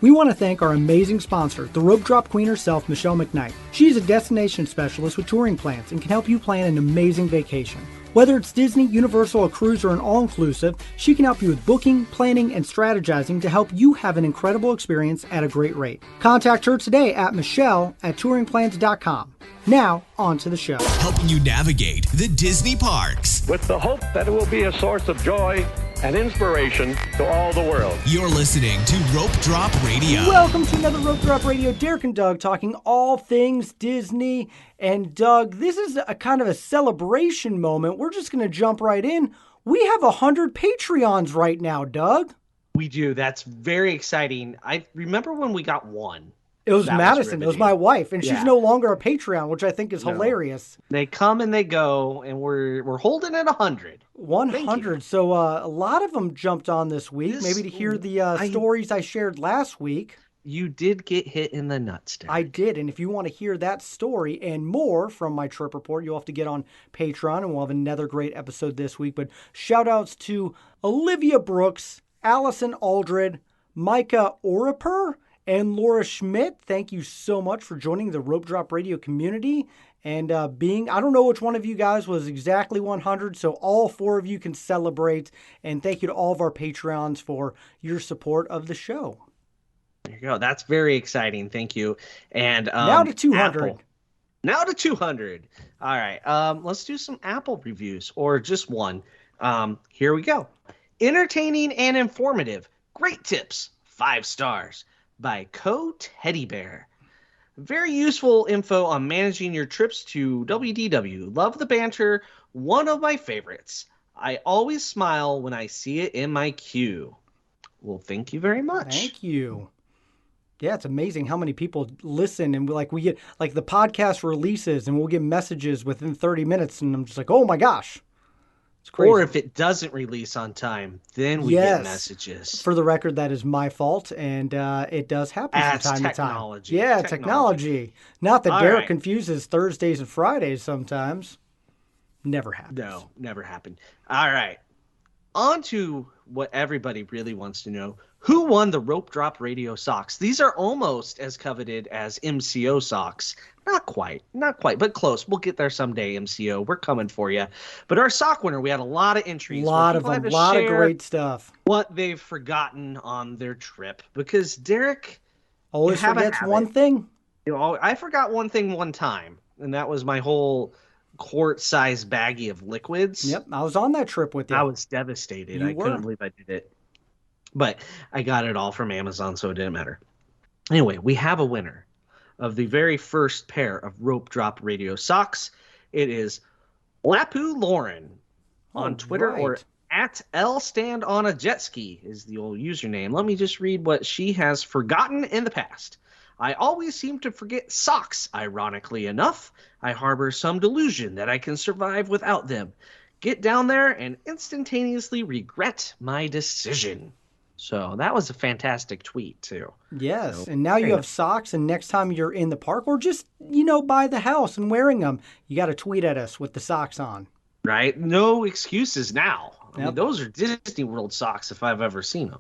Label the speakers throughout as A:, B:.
A: We want to thank our amazing sponsor, the rope drop queen herself, Michelle McKnight. She's a destination specialist with touring plans and can help you plan an amazing vacation. Whether it's Disney, Universal, a cruise, or an all-inclusive, she can help you with booking, planning, and strategizing to help you have an incredible experience at a great rate. Contact her today at michelle@touringplans.com. Now, on to the show.
B: Helping you navigate the Disney parks.
C: With the hope that it will be a source of joy and inspiration to all the world.
B: You're listening to Rope Drop Radio.
A: Welcome to another Rope Drop Radio. Derek and Doug talking all things Disney. And Doug, this is a kind of a celebration moment. We're just going to jump right in. We have 100 Patreons right now, Doug.
D: We do. That's very exciting. I remember when we got one.
A: It was Madison. It was my wife, and she's no longer a Patreon, which I think is hilarious.
D: They come and they go, and we're holding at 100.
A: 100. So a lot of them jumped on this week. Maybe to hear the stories I shared last week.
D: You did get hit in the nuts, Derek.
A: I did, and if you want to hear that story and more from my trip report, you'll have to get on Patreon, and we'll have another great episode this week. But shout-outs to Olivia Brooks, Allison Aldred, Micah Oriper, and Laura Schmidt. Thank you so much for joining the Rope Drop Radio community and I don't know which one of you guys was exactly 100, so all four of you can celebrate. And thank you to all of our Patreons for your support of the show.
D: There you go. That's very exciting. Thank you. And
A: now to 200.
D: Apple. Now to 200. All right. Let's do some Apple reviews, or just one. Here we go. Entertaining and informative. Great tips. 5 stars. By Co Teddy Bear. Very useful info on managing your trips to WDW. Love the banter. One of my favorites. I always smile when I see it in my queue. Well, thank you very much.
A: Thank you. Yeah, it's amazing how many people listen, and we get the podcast releases and we'll get messages within 30 minutes, and I'm just like, oh my gosh. It's crazy.
D: Or if it doesn't release on time, then we get messages.
A: For the record, that is my fault, and it does happen from time to time. Yeah, technology. Not that Derek confuses Thursdays and Fridays sometimes. Never happens.
D: No, never happened. All right. On to what everybody really wants to know. Who won the Rope Drop Radio socks? These are almost as coveted as MCO socks. Not quite, but close. We'll get there someday, MCO. We're coming for you. But our sock winner, we had a lot of entries.
A: A lot of them, a lot of great stuff.
D: What they've forgotten on their trip. Because Derek
A: always forgets one thing.
D: I forgot one thing one time, and that was my whole quart-sized baggie of liquids.
A: Yep, I was on that trip with you.
D: I was devastated. I couldn't believe I did it. But I got it all from Amazon, so it didn't matter. Anyway, we have a winner of the very first pair of Rope Drop Radio socks. It is Lapu Lauren on Twitter, or at @LStandOnAJetSki is the old username. Let me just read what she has forgotten in the past. I always seem to forget socks, ironically enough. I harbor some delusion that I can survive without them. Get down there and instantaneously regret my decision. So that was a fantastic tweet, too.
A: Yes, and now you have socks, and next time you're in the park or just, by the house and wearing them, you got to tweet at us with the socks on.
D: Right? No excuses now. I mean, those are Disney World socks if I've ever seen them.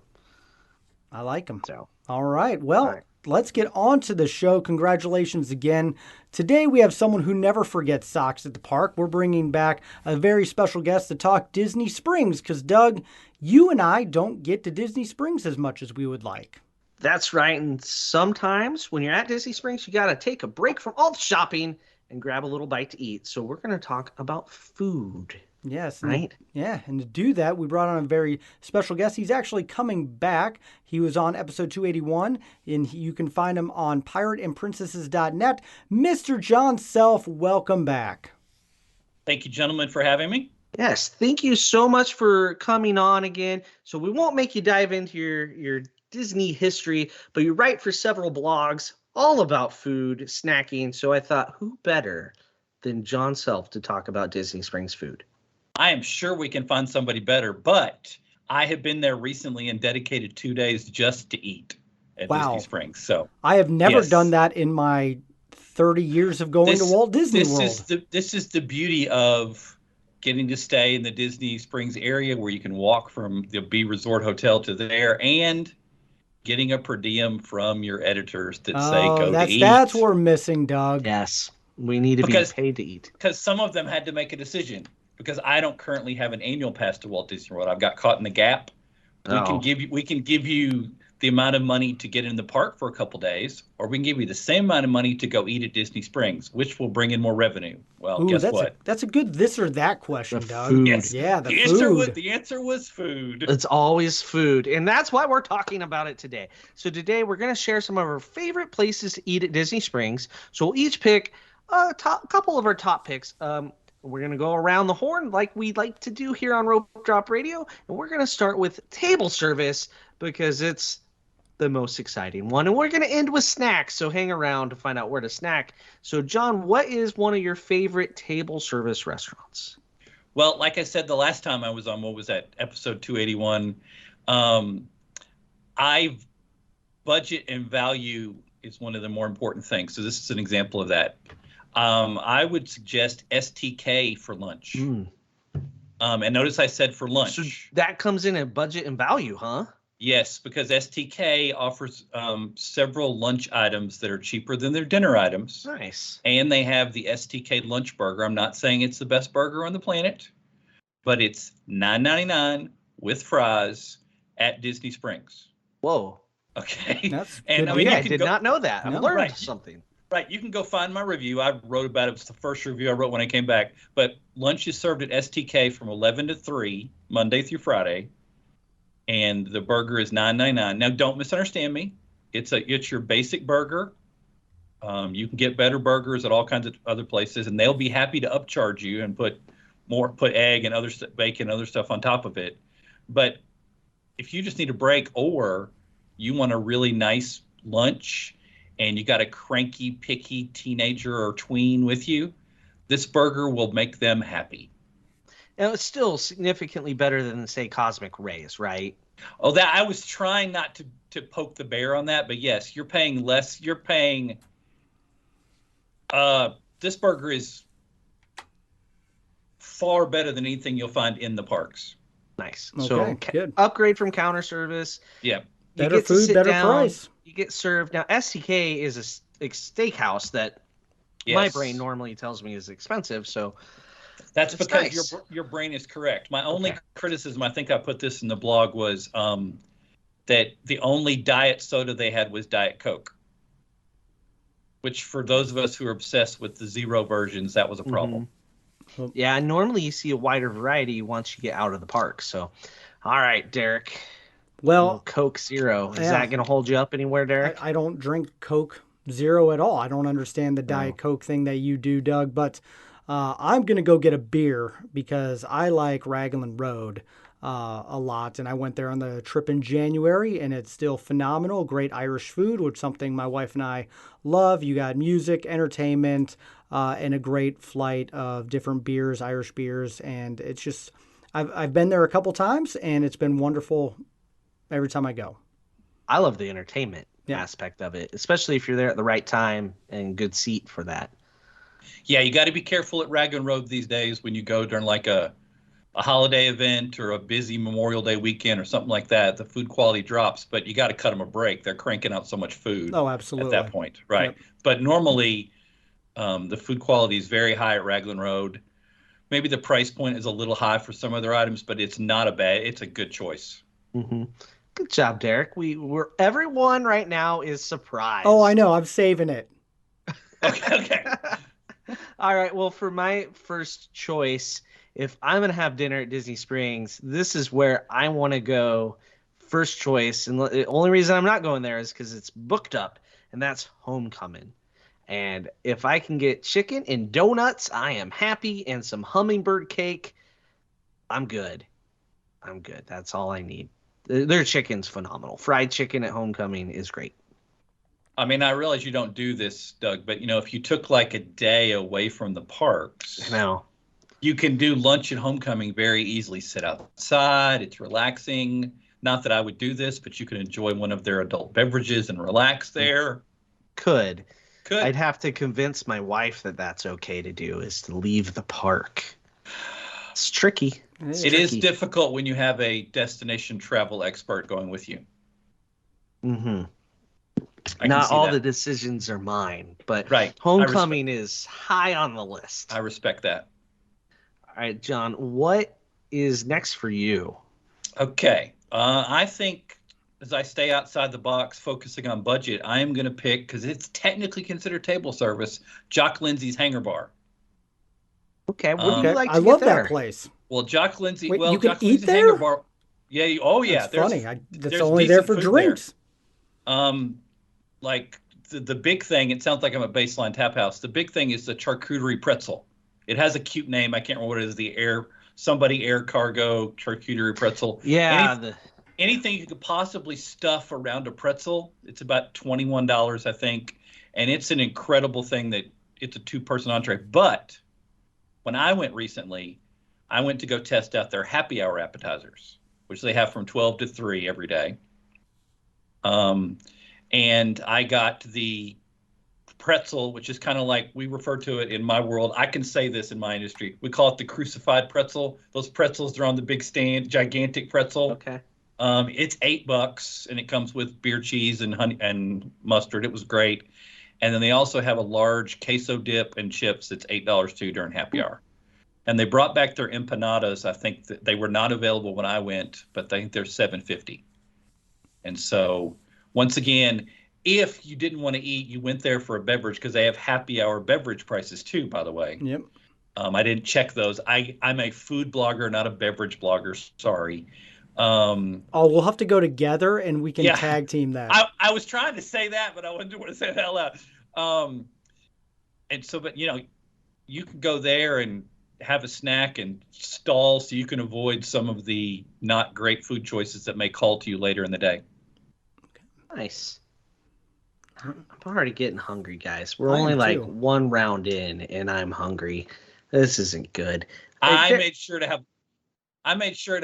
A: I like them. So. All right. Well, let's get on to the show. Congratulations again. Today we have someone who never forgets socks at the park. We're bringing back a very special guest to talk Disney Springs because, Doug, you and I don't get to Disney Springs as much as we would like.
D: That's right. And sometimes when you're at Disney Springs, you got to take a break from all the shopping and grab a little bite to eat. So we're going to talk about food.
A: Yes.
D: Right?
A: And to do that, we brought on a very special guest. He's actually coming back. He was on episode 281, and you can find him on pirateandprincesses.net. Mr. Jon Self, welcome back.
E: Thank you, gentlemen, for having me.
D: Yes, thank you so much for coming on again. So we won't make you dive into your Disney history, but you write for several blogs all about food, snacking. So I thought, who better than Jon Self to talk about Disney Springs food?
E: I am sure we can find somebody better, but I have been there recently and dedicated 2 days just to eat at Disney Springs. So
A: I have never done that in my 30 years of going to Walt Disney World.
E: This is the beauty of getting to stay in the Disney Springs area where you can walk from the B Resort Hotel to there, and getting a per diem from your editors that say go to eat.
A: That's what we're missing, Doug.
D: Yes, we need to be paid to eat.
E: Because some of them had to make a decision. Because I don't currently have an annual pass to Walt Disney World. I've got caught in the gap. We can give you the amount of money to get in the park for a couple days, or we can give you the same amount of money to go eat at Disney Springs, which will bring in more revenue. Well, guess what?
A: That's a good this or that question, Doug.
D: Food.
E: Yes.
A: Yeah, the
E: food. The answer was food.
D: It's always food, and that's why we're talking about it today. So today we're going to share some of our favorite places to eat at Disney Springs. So we'll each pick a couple of our top picks. We're going to go around the horn like we like to do here on Rope Drop Radio, and we're going to start with table service because it's the most exciting one. And we're going to end with snacks, so hang around to find out where to snack. So, John, what is one of your favorite table service restaurants?
E: Well, like I said the last time I was on, what was that, episode 281, budget and value is one of the more important things. So this is an example of that. I would suggest STK for lunch. And notice I said for lunch.
D: So that comes in at budget and value, huh?
E: Yes, because STK offers several lunch items that are cheaper than their dinner items.
D: Nice.
E: And they have the STK lunch burger. I'm not saying it's the best burger on the planet, but it's $9.99 with fries at Disney Springs.
D: Whoa.
E: Okay.
D: That's and I mean, I did not know that. I've learned something.
E: Right. You can go find my review. I wrote about it. It was the first review I wrote when I came back. But lunch is served at STK from 11 to 3, Monday through Friday. And the burger is $9.99. Now, don't misunderstand me. It's your basic burger. You can get better burgers at all kinds of other places, and they'll be happy to upcharge you and put egg and other bacon and other stuff on top of it. But if you just need a break or you want a really nice lunch and you got a cranky, picky teenager or tween with you, this burger will make them happy.
D: And it's still significantly better than, say, Cosmic Rays, right?
E: Oh, that I was trying not to poke the bear on that, but yes, you're paying less. You're paying. This burger is far better than anything you'll find in the parks.
D: Nice.
A: Okay,
D: so
A: good.
D: Upgrade from counter service.
E: Yeah.
A: Better food, better price.
D: You get served. Now, STK is a steakhouse that my brain normally tells me is expensive, so.
E: That's because your brain is correct. My only criticism, I think I put this in the blog, was that the only diet soda they had was Diet Coke, which for those of us who are obsessed with the zero versions, that was a problem.
D: Mm-hmm. Yeah, normally you see a wider variety once you get out of the park. So, all right, Derek.
A: Well,
D: Coke Zero. Is that going to hold you up anywhere, Derek?
A: I don't drink Coke Zero at all. I don't understand the Diet Coke thing that you do, Doug, but I'm going to go get a beer because I like Raglan Road a lot. And I went there on the trip in January, and it's still phenomenal. Great Irish food, which is something my wife and I love. You got music, entertainment, and a great flight of different beers, Irish beers. And it's just, I've been there a couple times, and it's been wonderful every time I go.
D: I love the entertainment aspect of it, especially if you're there at the right time and good seat for that.
E: Yeah, you got to be careful at Raglan Road these days when you go during like a holiday event or a busy Memorial Day weekend or something like that. The food quality drops, but you got to cut them a break. They're cranking out so much food.
A: Oh, absolutely.
E: At that point, right? Yep. But normally, the food quality is very high at Raglan Road. Maybe the price point is a little high for some other items, but it's not a bad. It's a good choice.
D: Mm-hmm. Good job, Derek. Everyone right now is surprised.
A: Oh, I know. I'm saving it.
E: Okay.
D: All right. Well, for my first choice, if I'm going to have dinner at Disney Springs, this is where I want to go first choice. And the only reason I'm not going there is because it's booked up, and that's Homecoming. And if I can get chicken and donuts, I am happy, and some hummingbird cake, I'm good. That's all I need. Their chicken's phenomenal. Fried chicken at Homecoming is great.
E: I mean, I realize you don't do this, Doug, but, if you took like a day away from the parks,
D: I know,
E: you can do lunch at Homecoming very easily. Sit outside. It's relaxing. Not that I would do this, but you can enjoy one of their adult beverages and relax there.
D: Could. I'd have to convince my wife that that's okay to do, is to leave the park. It's tricky.
E: It is difficult when you have a destination travel expert going with you.
D: Mm-hmm.
E: I can
D: Not
E: see
D: all
E: that.
D: the decisions are mine, but
E: Right.
D: Homecoming is high on the list.
E: I respect that.
D: All right, John, what is next for you?
E: Okay. I think as I stay outside the box, focusing on budget, I am going to pick, because it's technically considered table service, Jock Lindsay's Hanger Bar.
D: Okay, what do you
A: Okay,
D: like
A: I
D: to get
A: love
D: there?
A: that place.
E: Well, Jock Lindsay.
A: Wait,
E: Well,
A: you can
E: Jock
A: eat
E: Lindsay's Hanger
A: there?
E: Bar. Yeah. Oh,
A: That's
E: yeah.
A: funny. That's
E: There's
A: only there
E: decent
A: for
E: food
A: drinks.
E: there. Like the big thing. It sounds like I'm at Baseline Tap House. The big thing is the charcuterie pretzel. It has a cute name. I can't remember what it is. The air cargo charcuterie pretzel.
D: Yeah,
E: Anything you could possibly stuff around a pretzel. It's about $21, I think, and it's an incredible thing that it's a 2-person entree. But when I went recently, I went to go test out their happy hour appetizers, which they have from 12 to 3 every day. And I got the pretzel, which is kind of like we refer to it in my world. I can say this in my industry. We call it the crucified pretzel. Those pretzels are on the big stand, gigantic pretzel.
D: okay.
E: It's $8 and it comes with beer cheese and honey and mustard. It was great. And then they also have a large queso dip and chips. It's $8 too during happy hour. And they brought back their empanadas. I think that they were not available when I went, but I think they're $7.50. And so once again, if you didn't want to eat, you went there for a beverage, because they have happy hour beverage prices too, by the way.
A: Yep.
E: I didn't check those. I'm a food blogger, not a beverage blogger. Sorry.
A: We'll have to go together and we can
E: Yeah.
A: tag team that.
E: I was trying to say that, but I wouldn't want to say that out loud. And so, but you can go there and have a snack and stall so you can avoid some of the not great food choices that may call to you later in the day.
D: Nice. I'm already getting hungry, guys. We're
A: I am
D: only like
A: too.
D: one round in, and I'm hungry. This isn't good.
E: I made sure to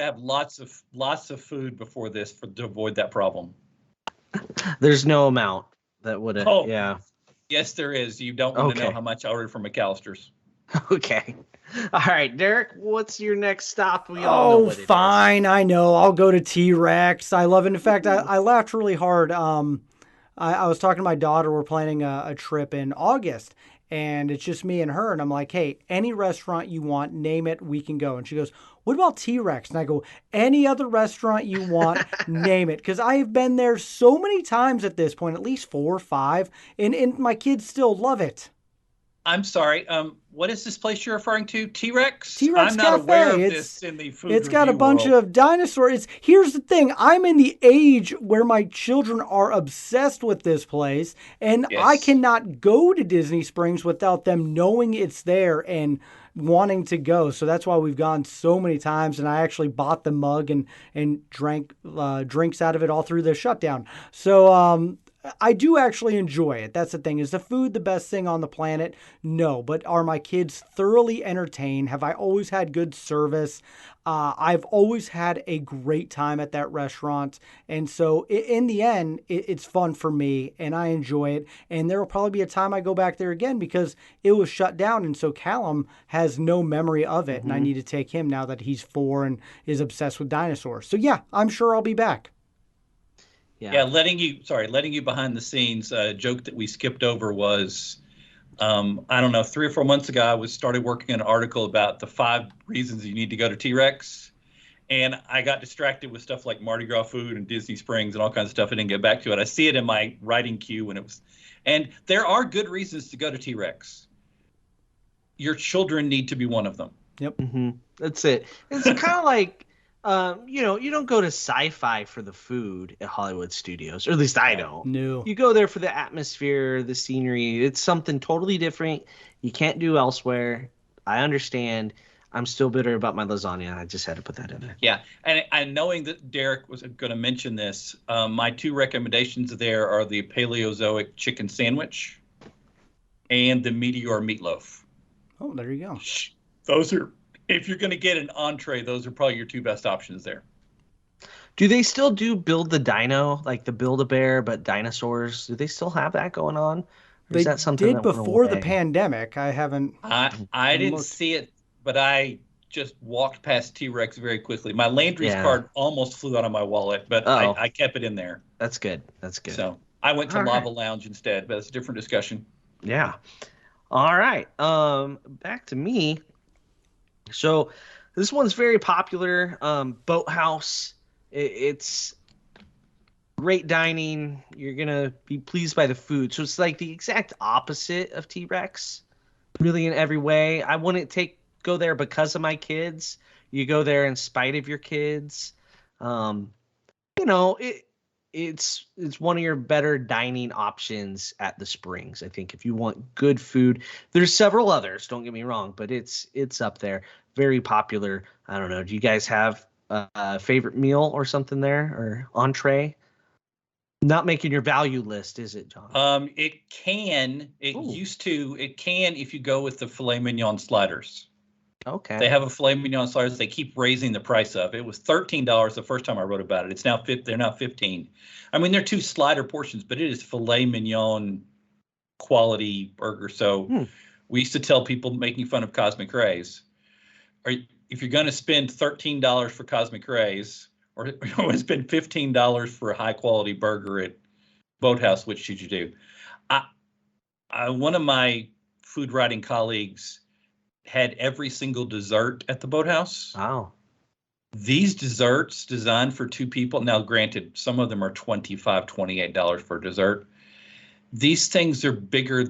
E: have lots of food before this to avoid that problem.
D: There's no amount that would have.
E: Oh.
D: Yeah.
E: Yes, there is. You don't want to know
D: Okay.
E: how much I ordered from McAllister's.
D: Okay. All right, Derek. What's your next stop? We all know
A: Oh,
D: what it is.
A: fine. I know. I'll go to T-Rex. I love it. In fact, I laughed really hard. I was talking to my daughter. We're planning a trip in August, and it's just me and her. And I'm like, hey, any restaurant you want, name it, we can go. And she goes, what about T-Rex? And I go, any other restaurant you want, name it. Because I have been there so many times at this point, at least 4 or 5, and my kids still love it.
E: I'm sorry. What is this place you're referring to? T-Rex?
A: T-Rex
E: I'm not
A: Cafe.
E: aware of this in the food
A: It's got a
E: review
A: bunch
E: world.
A: of dinosaurs. Here's the thing. I'm in the age where my children are obsessed with this place, and
E: Yes.
A: I cannot go to Disney Springs without them knowing it's there and wanting to go. So that's why we've gone so many times, and I actually bought the mug and drank drinks out of it all through the shutdown. So I do actually enjoy it. That's the thing. Is the food the best thing on the planet? No. But are my kids thoroughly entertained? Have I always had good service? I've always had a great time at that restaurant. And so in the end, it's fun for me and I enjoy it. And there will probably be a time I go back there again because it was shut down. And so Callum has no memory of it. And I need to take him now that he's 4 and is obsessed with dinosaurs. So yeah, I'm sure I'll be back.
E: Yeah, letting you behind the scenes. A joke that we skipped over was, I don't know, 3 or 4 months ago, I started working on an article about the 5 reasons you need to go to T-Rex. And I got distracted with stuff like Mardi Gras food and Disney Springs and all kinds of stuff. I didn't get back to it. I see it in my writing queue when it was, and there are good reasons to go to T-Rex. Your children need to be one of them.
A: Yep.
D: Mm-hmm. That's it. It's kind of like, you don't go to sci-fi for the food at Hollywood Studios, or at least I don't.
A: No.
D: You go there for the atmosphere, the scenery. It's something totally different. You can't do elsewhere. I understand. I'm still bitter about my lasagna. I just had to put that in there.
E: Yeah, and knowing that Derek was going to mention this, my 2 recommendations there are the Paleozoic chicken sandwich and the Meteor meatloaf.
A: Oh, there you go.
E: Those are, if you're going to get an entree, those are probably your 2 best options there.
D: Do they still do Build the Dino, like the Build-A-Bear, but dinosaurs? Do they still have that going on? Or
A: They
D: is that something
A: did
D: that went
A: before the
D: away?
A: pandemic. I haven't.
E: I didn't
A: looked.
E: see it, but I just walked past T-Rex very quickly. My Landry's
D: Yeah.
E: card almost flew out of my wallet, but I kept it in there.
D: That's good. That's good.
E: So I went to
D: All
E: Lava
D: right.
E: Lounge instead, but that's a different discussion.
D: Yeah. All right. Back to me. So this one's very popular. Boathouse. It's great dining. You're gonna be pleased by the food. So it's like the exact opposite of T-Rex, really in every way. I wouldn't go there because of my kids. You go there in spite of your kids. It's one of your better dining options at the Springs. I think if you want good food, there's several others. Don't get me wrong, but it's up there. Very popular. I don't know. Do you guys have a favorite meal or something there, or entree? Not making your value list, is it, John?
E: It can if you go with the filet mignon sliders.
D: Okay.
E: They have a filet mignon sliders. They keep raising the price of. It was $13 the first time I wrote about it. It's now they're now $15. I mean, they're 2 slider portions, but it is filet mignon quality burger. So we used to tell people making fun of Cosmic Rays, if you're going to spend $13 for Cosmic Rays, or you want to spend $15 for a high quality burger at Boathouse, which should you do? One of my food writing colleagues had every single dessert at the Boathouse.
D: Wow.
E: These desserts designed for 2 people. Now, granted, some of them are $25, $28 for dessert. These things are bigger.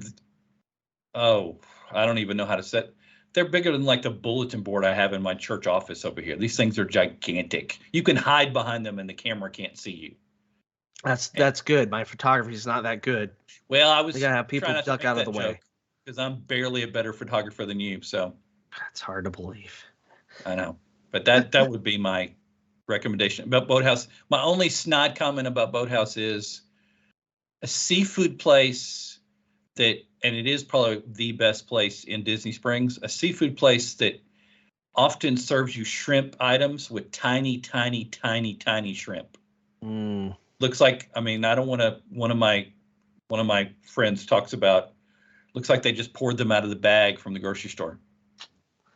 E: I don't even know how to set. They're bigger than like the bulletin board I have in my church office over here. These things are gigantic. You can hide behind them and the camera can't see you.
D: That's good. My photography is not that good.
E: Well, I was
D: gotta have people duck out of the way
E: because I'm barely a better photographer than you. So
D: that's hard to believe.
E: I know, but that would be my recommendation about Boathouse. My only snide comment about Boathouse is a seafood place that, and it is probably the best place in Disney Springs, a seafood place that often serves you shrimp items with tiny, tiny, tiny, tiny shrimp. Looks like, I mean, I don't want to, one of my friends talks about, looks like they just poured them out of the bag from the grocery store.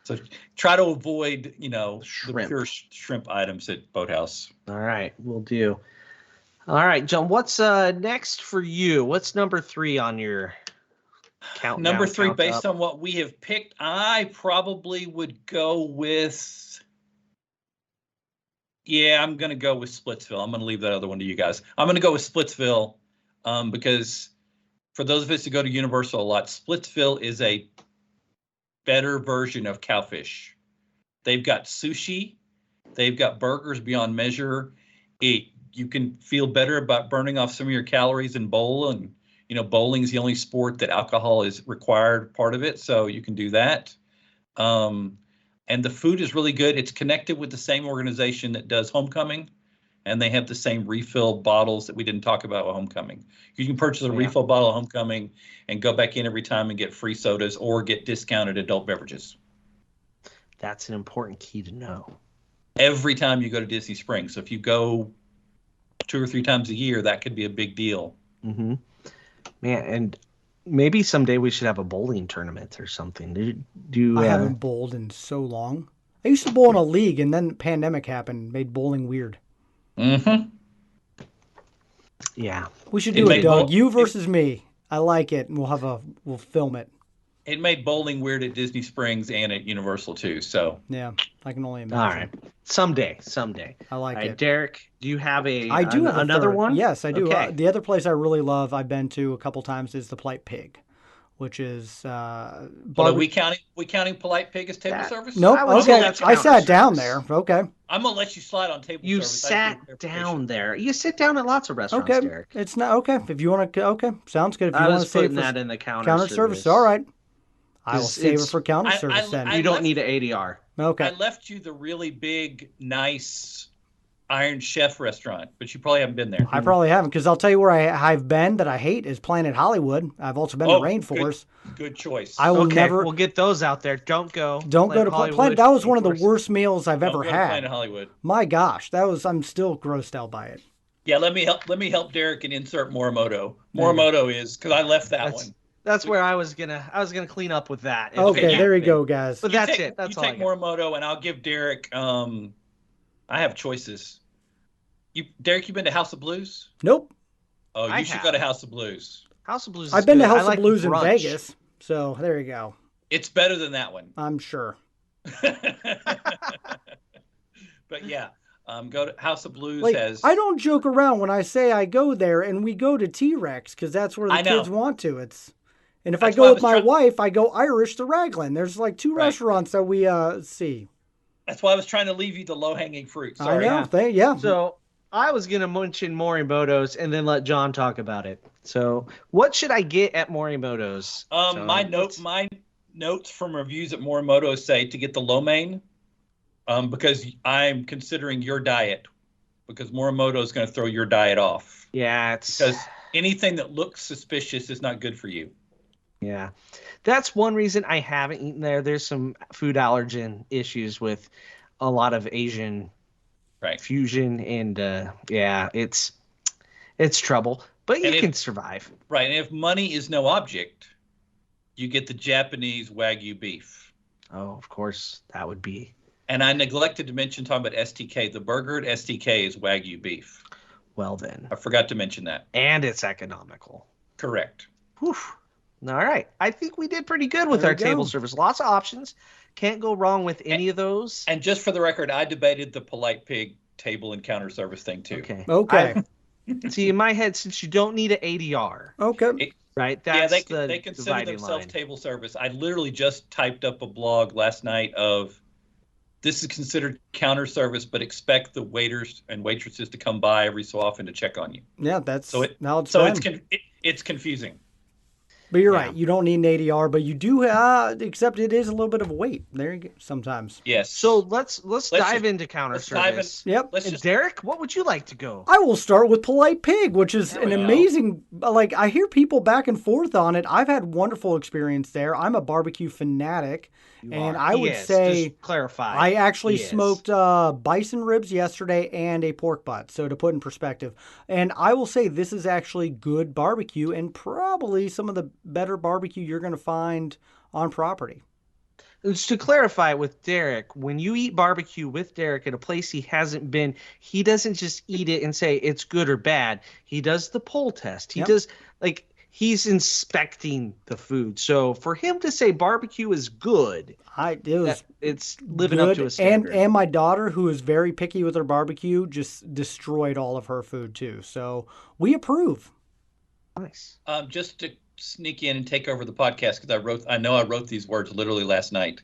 E: So try to avoid, the pure shrimp items at Boathouse.
D: All right, we'll do. All right, John, what's next for you? What's number 3 on your countdown?
E: Number 3, based on what we have picked, I probably would go with, I'm going to go with Splitsville. I'm going to leave that other one to you guys. I'm going to go with Splitsville because for those of us who go to Universal a lot, Splitsville is a better version of Cowfish. They've got sushi. They've got burgers beyond measure. You can feel better about burning off some of your calories in bowling. Bowling is the only sport that alcohol is required part of it, so you can do that. And the food is really good. It's connected with the same organization that does Homecoming, and they have the same refill bottles that we didn't talk about with Homecoming. You can purchase a refill bottle of Homecoming and go back in every time and get free sodas or get discounted adult beverages.
D: That's an important key to know.
E: Every time you go to Disney Springs. So if you go 2 or 3 times a year, that could be a big deal.
D: Mm-hmm. Man, and maybe someday we should have a bowling tournament or something.
A: I haven't bowled in so long. I used to bowl in a league, and then the pandemic happened, made bowling weird.
E: Mm-hmm.
D: Yeah.
A: We should do it, Doug. You versus me. I like it, and we'll film it.
E: It made bowling weird at Disney Springs and at Universal too. So
A: yeah, I can only imagine.
D: All right, someday.
A: I like it.
D: Derek, do you have
A: I do have
D: another one?
A: Yes, I do.
D: Okay.
A: The other place I really love, I've been to a couple times, is the Polite Pig, which is.
E: Are we counting Polite Pig as table service?
A: Nope. Okay, I sat down there. Okay.
E: I'm gonna let you slide on table service.
D: You sat down there. You sit down at lots of restaurants,
A: okay.
D: Derek.
A: It's not okay. If you want to, okay, sounds good. If you
D: I
A: want
D: was
A: to save
D: putting that in the
A: counter service, all right. I will save it for counter service then.
D: You don't need an ADR.
A: Okay.
E: I left you the really big, nice Iron Chef restaurant, but you probably haven't been there.
A: I probably haven't, because I'll tell you where I've been that I hate is Planet Hollywood. I've also been to Rainforest.
E: Good choice.
A: I will never.
D: We'll get those out there. Don't go
A: to Planet. That was one of the worst meals I've ever had.
E: Planet Hollywood.
A: My gosh, I'm still grossed out by it.
E: Yeah, let me help Derek and insert Morimoto. Morimoto is because I left that one.
D: That's where I was gonna clean up with that.
A: Okay, there you go, guys.
D: But that's it. That's all.
E: You take Morimoto, and I'll give Derek. I have choices. Derek, you been to House of Blues?
A: Nope.
E: Oh, you should go to House of Blues.
D: House of Blues. Is
A: I've been
D: good.
A: to House
D: like
A: of Blues in Vegas, so there you go.
E: It's better than that one.
A: I'm sure.
E: But yeah, go to House of Blues.
A: I don't joke around when I say I go there, and we go to T-Rex because that's where the kids want to. And if I go with my wife, I go Irish to Raglan. There's like 2 restaurants that we see.
E: That's why I was trying to leave you the low-hanging fruit. Sorry.
A: I know. Yeah.
D: So I was going to mention Morimoto's and then let John talk about it. So what should I get at Morimoto's?
E: My notes from reviews at Morimoto say to get the lo mein, because I'm considering your diet, because Morimoto is going to throw your diet off.
D: Yeah,
E: because anything that looks suspicious is not good for you.
D: Yeah, that's one reason I haven't eaten there. There's some food allergen issues with a lot of Asian fusion, and it's trouble. But you can survive.
E: Right, and if money is no object, you get the Japanese Wagyu beef.
D: Oh, of course, that would be.
E: And I neglected to mention, talking about STK, the burger at STK is Wagyu beef.
D: Well then.
E: I forgot to mention that.
D: And it's economical.
E: Correct.
D: Whew. All right. I think we did pretty good with our table service. Lots of options. Can't go wrong with any of those.
E: And just for the record, I debated the Polite Pig table and counter service thing too.
A: Okay.
D: See, in my head, since you don't need an ADR.
A: Okay.
D: Right? That's
E: they consider themselves table service. I literally just typed up a blog last night of this is considered counter service, but expect the waiters and waitresses to come by every so often to check on you.
A: Yeah, that's
E: it's confusing.
A: But you're right. You don't need an ADR, but you do, except it is a little bit of a wait. There you go. Sometimes.
E: Yes.
D: So let's dive into counter service.
A: Yep.
D: Derek, what would you like to go?
A: I will start with Polite Pig, which is an amazing, I hear people back and forth on it. I've had wonderful experience there. I'm a barbecue fanatic. I would say,
D: just clarify.
A: I actually smoked bison ribs yesterday and a pork butt. So to put in perspective, and I will say this is actually good barbecue and probably some of the better barbecue you're going to find on property.
D: Just to clarify with Derek, when you eat barbecue with Derek at a place he hasn't been, he doesn't just eat it and say it's good or bad. He does the pull test. He does he's inspecting the food. So for him to say barbecue is good, it's living up to a standard.
A: And my daughter, who is very picky with her barbecue, just destroyed all of her food too. So we approve.
D: Nice.
E: Just to sneak in and take over the podcast, because I know I wrote these words literally last night.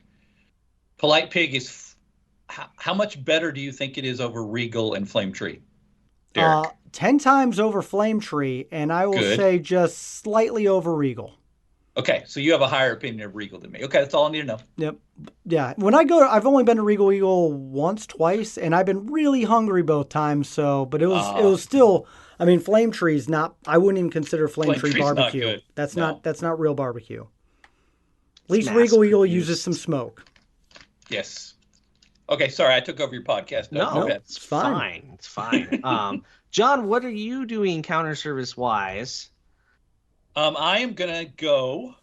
E: Polite Pig is how much better do you think it is over Regal and Flame Tree, Derek?
A: 10 times over Flame Tree, and I will say just slightly over Regal.
E: Okay, so you have a higher opinion of Regal than me. Okay, that's all I need to know.
A: Yep. Yeah. When I go, I've only been to Regal Eagle once, twice, and I've been really hungry both times. But it was still. I mean, Flame Tree's not. I wouldn't even consider Flame Tree barbecue.
E: Not good.
A: That's not real barbecue. At least Regal Eagle uses some smoke.
E: Yes. Okay, sorry, I took over your podcast.
D: No, it's fine. It's fine. John, what are you doing counter service wise?
E: I am gonna go.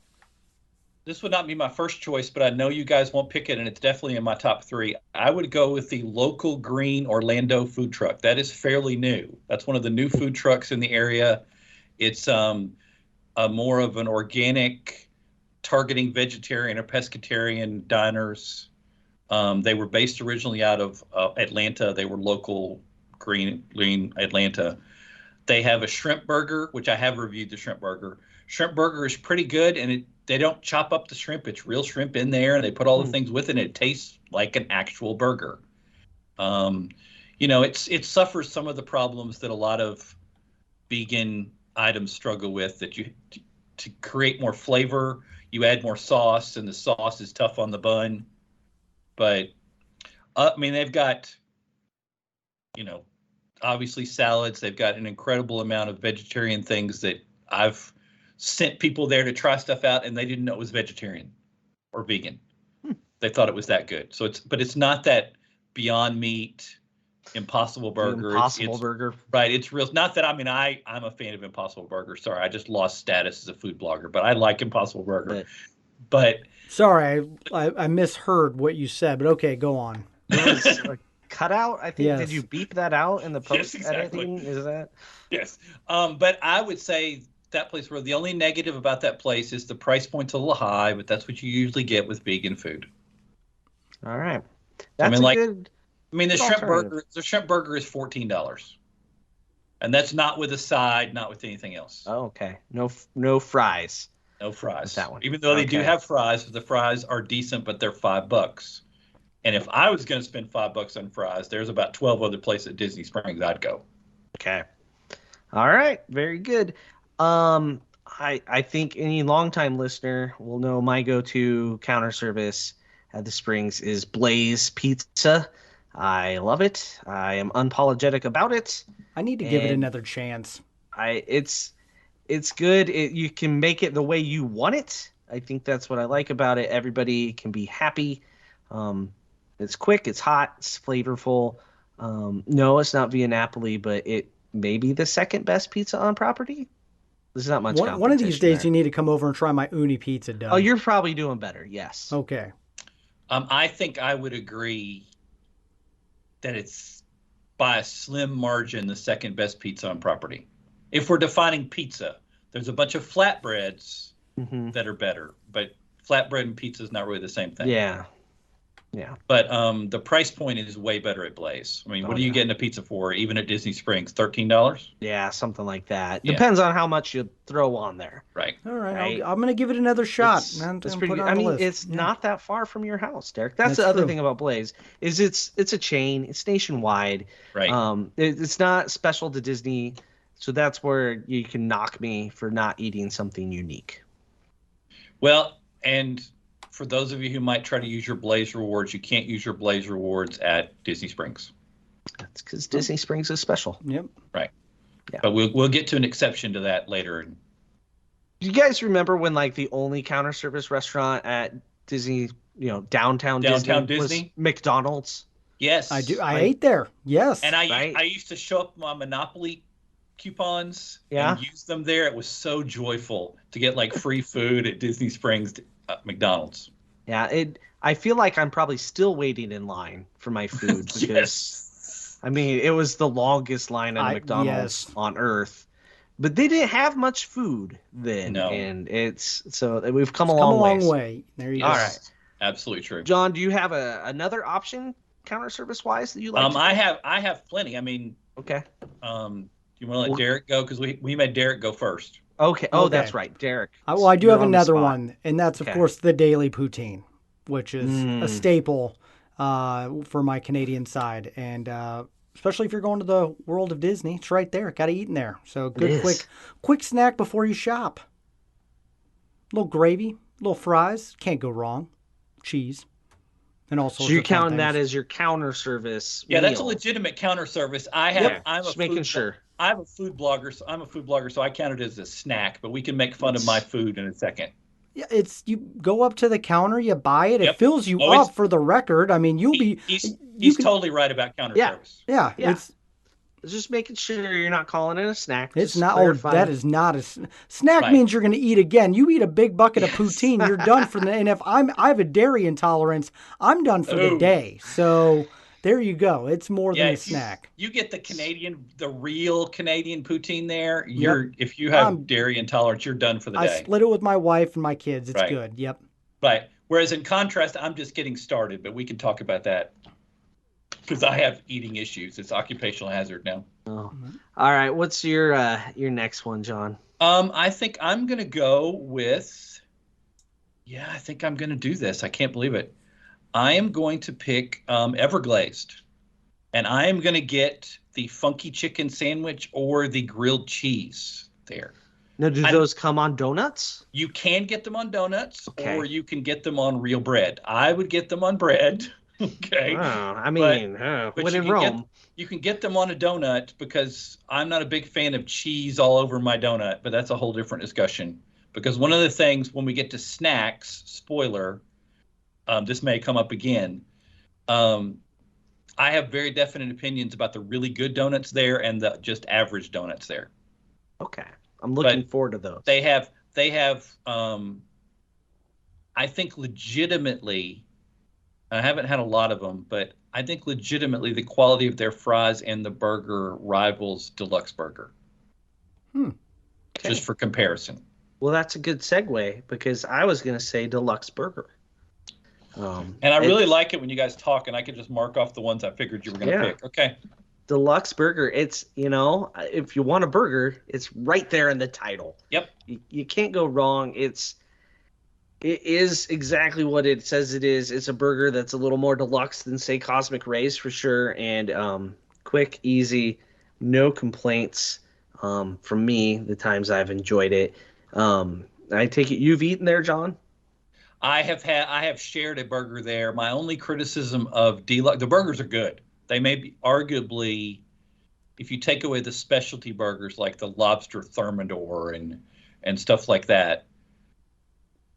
E: This would not be my first choice, but I know you guys won't pick it, and it's definitely in my top 3. I would go with the local Green Orlando food truck. That is fairly new. That's one of the new food trucks in the area. It's more of an organic, targeting vegetarian or pescatarian diners. They were based originally out of Atlanta. They were local Green Atlanta. They have a shrimp burger, which I have reviewed the shrimp burger. Shrimp burger is pretty good, and they don't chop up the shrimp. It's real shrimp in there, and they put all the things with it, and it tastes like an actual burger. It suffers some of the problems that a lot of vegan items struggle with, that to create more flavor, you add more sauce, and the sauce is tough on the bun. But, they've got, obviously salads. They've got an incredible amount of vegetarian things that I've sent people there to try stuff out, and they didn't know it was vegetarian or vegan. They thought it was that good. So it's not that Beyond Meat, Impossible Burger.
D: Impossible Burger.
E: Right. It's real. Not that, I'm a fan of Impossible Burger. Sorry, I just lost status as a food blogger, but I like Impossible Burger. But
A: sorry, I misheard what you said, but okay, go on.
D: It was a cutout, I think.
A: Yes.
D: Did you beep that out in the post
E: Yes, exactly.
D: editing? Is that?
E: Yes. But I would say that place, where the only negative about that place is the price point's a little high, but that's what you usually get with vegan food.
D: All right. That's good.
E: The shrimp burger is $14. And that's not with a side, not with anything else.
D: Oh, okay. No fries.
E: No fries.
D: With that one.
E: Even though they do have fries, the fries are decent, but they're $5. And if I was going to spend $5 on fries, there's about 12 other places at Disney Springs I'd go.
D: Okay. All right. Very good. I think any longtime listener will know my go-to counter service at the Springs is Blaze Pizza. I love it. I am unapologetic about it.
A: I need to give it another chance.
D: It's good. You can make it the way you want it. I think that's what I like about it. Everybody can be happy. It's quick. It's hot. It's flavorful. No, it's not Via Napoli, but it may be the second best pizza on property. There's not much competition.
A: One of these days, you need to come over and try my uni pizza dough.
D: Oh, you're probably doing better. Yes.
A: Okay.
E: I think I would agree that it's by a slim margin the second best pizza on property. If we're defining pizza, there's a bunch of flatbreads that are better, but flatbread and pizza is not really the same thing.
D: Yeah.
E: But the price point is way better at Blaze. I mean, what are you getting a pizza for, even at Disney Springs? $13?
D: Yeah, something like that. Yeah. Depends on how much you throw on there.
E: Right.
A: All right. I'm going to give it another shot.
D: It's pretty good. I mean, it's not that far from your house, Derek. That's the
A: true.
D: other thing about Blaze is it's a chain. It's nationwide.
E: Right.
D: It's not special to Disney, so that's where you can knock me for not eating something unique.
E: Well, and for those of you who might try to use your Blaze rewards, you can't use your Blaze rewards at Disney Springs.
D: That's because Disney Springs is special.
A: Yep.
E: Right.
D: Yeah.
E: But we'll get to an exception to that later.
D: Do you guys remember when the only counter service restaurant at Disney, downtown Disney was McDonald's?
E: Yes.
A: I do. I ate there. Yes.
E: And I used to show up my Monopoly coupons and use them there. It was so joyful to get free food at Disney Springs McDonald's.
D: Yeah, I feel like I'm probably still waiting in line for my food because
E: Yes.
D: I mean, it was the longest line at McDonald's on earth. But they didn't have much food then.
E: No.
D: And we've come a long
A: way. There you go.
D: All right.
E: Absolutely true.
D: John, do you have another option counter service wise that you like?
E: I have plenty. I mean,
D: okay.
E: Do you want to let Derek go? Because we made Derek go first.
D: Okay. Oh, that's right, Derek.
A: I do have another one, and that's of course the daily poutine, which is a staple for my Canadian side, and especially if you're going to the world of Disney, it's right there. Got to eat in there. So good, quick snack before you shop. A little gravy, little fries, can't go wrong. Cheese, and also.
D: So you're counting that as your counter service?
E: Yeah,
D: meal.
E: that's a legitimate counter service. I'm
D: just making sure.
E: I'm a food blogger, so I count it as a snack, but we can make fun of my food in a second.
A: Yeah, you go up to the counter, you buy it, it fills you up for the record. I mean,
E: He's totally right about counter service.
A: Yeah. It's
D: just making sure you're not calling it a snack.
A: It's not. That is not a snack. Right. Means you're going to eat again. You eat a big bucket of poutine, you're done for the. And if I have a dairy intolerance, I'm done for the day. So. There you go. It's more than a snack.
E: You get the real Canadian poutine there. If you have dairy intolerance, you're done for the day.
A: I split it with my wife and my kids. It's good. Yep.
E: Right. Whereas in contrast, I'm just getting started, but we can talk about that because I have eating issues. It's occupational hazard now.
D: Oh. All right. What's your next one, John?
E: I think I'm gonna go with. Yeah, I think I'm gonna do this. I can't believe it. I am going to pick Everglazed, and I am going to get the funky chicken sandwich or the grilled cheese there.
D: Now, do those come on donuts?
E: You can get them on donuts, or you can get them on real bread. I would get them on bread. Okay.
D: Oh, I mean, but when in Rome.
E: You can get them on a donut because I'm not a big fan of cheese all over my donut, but that's a whole different discussion. Because one of the things when we get to snacks, spoiler, this may come up again. I have very definite opinions about the really good donuts there and the just average donuts there.
D: Okay. I'm looking forward to those.
E: They have I think legitimately, I haven't had a lot of them, but I think legitimately the quality of their fries and the burger rivals Deluxe Burger.
D: Okay.
E: Just for comparison.
D: Well, that's a good segue because I was going to say Deluxe Burger.
E: And I really like it when you guys talk, and I can just mark off the ones I figured you were going to pick. Okay.
D: Deluxe Burger. It's, if you want a burger, it's right there in the title.
E: Yep.
D: You can't go wrong. It is exactly what it says it is. It's a burger that's a little more deluxe than, say, Cosmic Rays for sure, and quick, easy, no complaints from me the times I've enjoyed it. I take it you've eaten there, John?
E: I have shared a burger there. My only criticism of Deluxe, the burgers are good. They may be arguably, if you take away the specialty burgers like the lobster thermidor and stuff like that.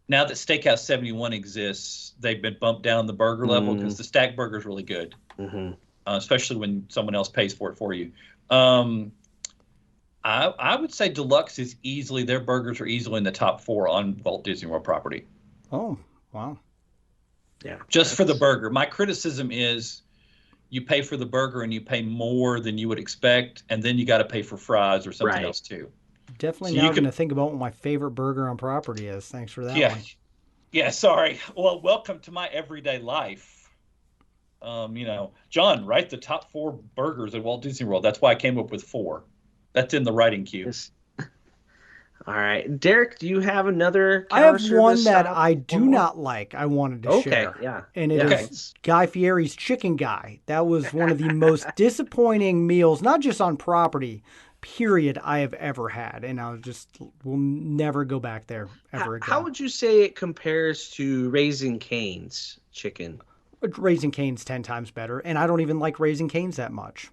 E: Now that Steakhouse 71 exists, they've been bumped down the burger level because the stack burger is really good, especially when someone else pays for it for you. I would say Deluxe is easily, their burgers are easily in the top 4 on Walt Disney World property.
A: Oh, wow.
E: Yeah. Just for the burger. My criticism is you pay for the burger and you pay more than you would expect, and then you got to pay for fries or something else too.
A: Definitely now going to think about what my favorite burger on property is. Thanks for that one.
E: Yeah, sorry. Well, welcome to my everyday life. John, write the top 4 burgers at Walt Disney World. That's why I came up with 4. That's in the writing queue.
D: Yes. All right. Derek, do you have another
A: I have one that I do not like. I wanted to share.
D: Yeah.
A: And it is Guy Fieri's Chicken Guy. That was one of the most disappointing meals, not just on property, period, I have ever had. And I will never go back there ever again.
D: How would you say it compares to Raising Cane's chicken?
A: Raising Cane's 10 times better. And I don't even like Raising Cane's that much.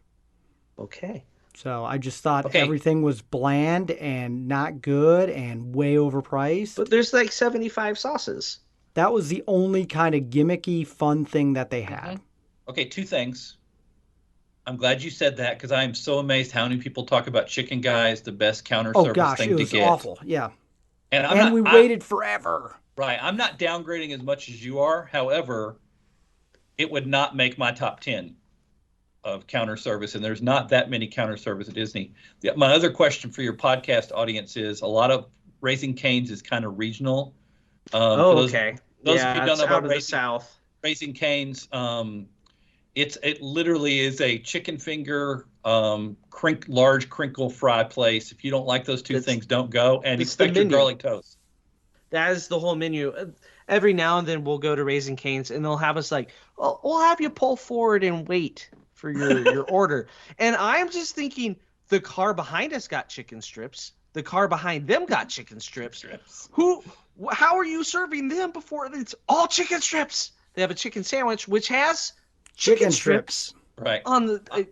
D: Okay.
A: So I just thought everything was bland and not good and way overpriced.
D: But there's like 75 sauces.
A: That was the only kind of gimmicky, fun thing that they had.
E: Okay, 2 things. I'm glad you said that because I am so amazed how many people talk about Chicken Guy as the best counter service thing to get.
A: It was awful. Yeah.
E: And
A: we waited forever.
E: Right. I'm not downgrading as much as you are. However, it would not make my top 10. Of counter service, and there's not that many counter service at Disney. My other question for your podcast audience is a lot of Raising Cane's is kind of regional.
D: Those of
E: you don't know about
D: the South.
E: Raising Cane's, it literally is a chicken finger, large crinkle fry place. If you don't like those two things, don't go and expect your garlic toast.
D: That is the whole menu. Every now and then we'll go to Raising Cane's and they'll have us like, well, we'll have you pull forward and wait for your order. And I'm just thinking the car behind us got chicken strips. The car behind them got chicken strips. How are you serving them before it's all chicken strips? They have a chicken sandwich, which has chicken strips.
E: Right.
D: On the,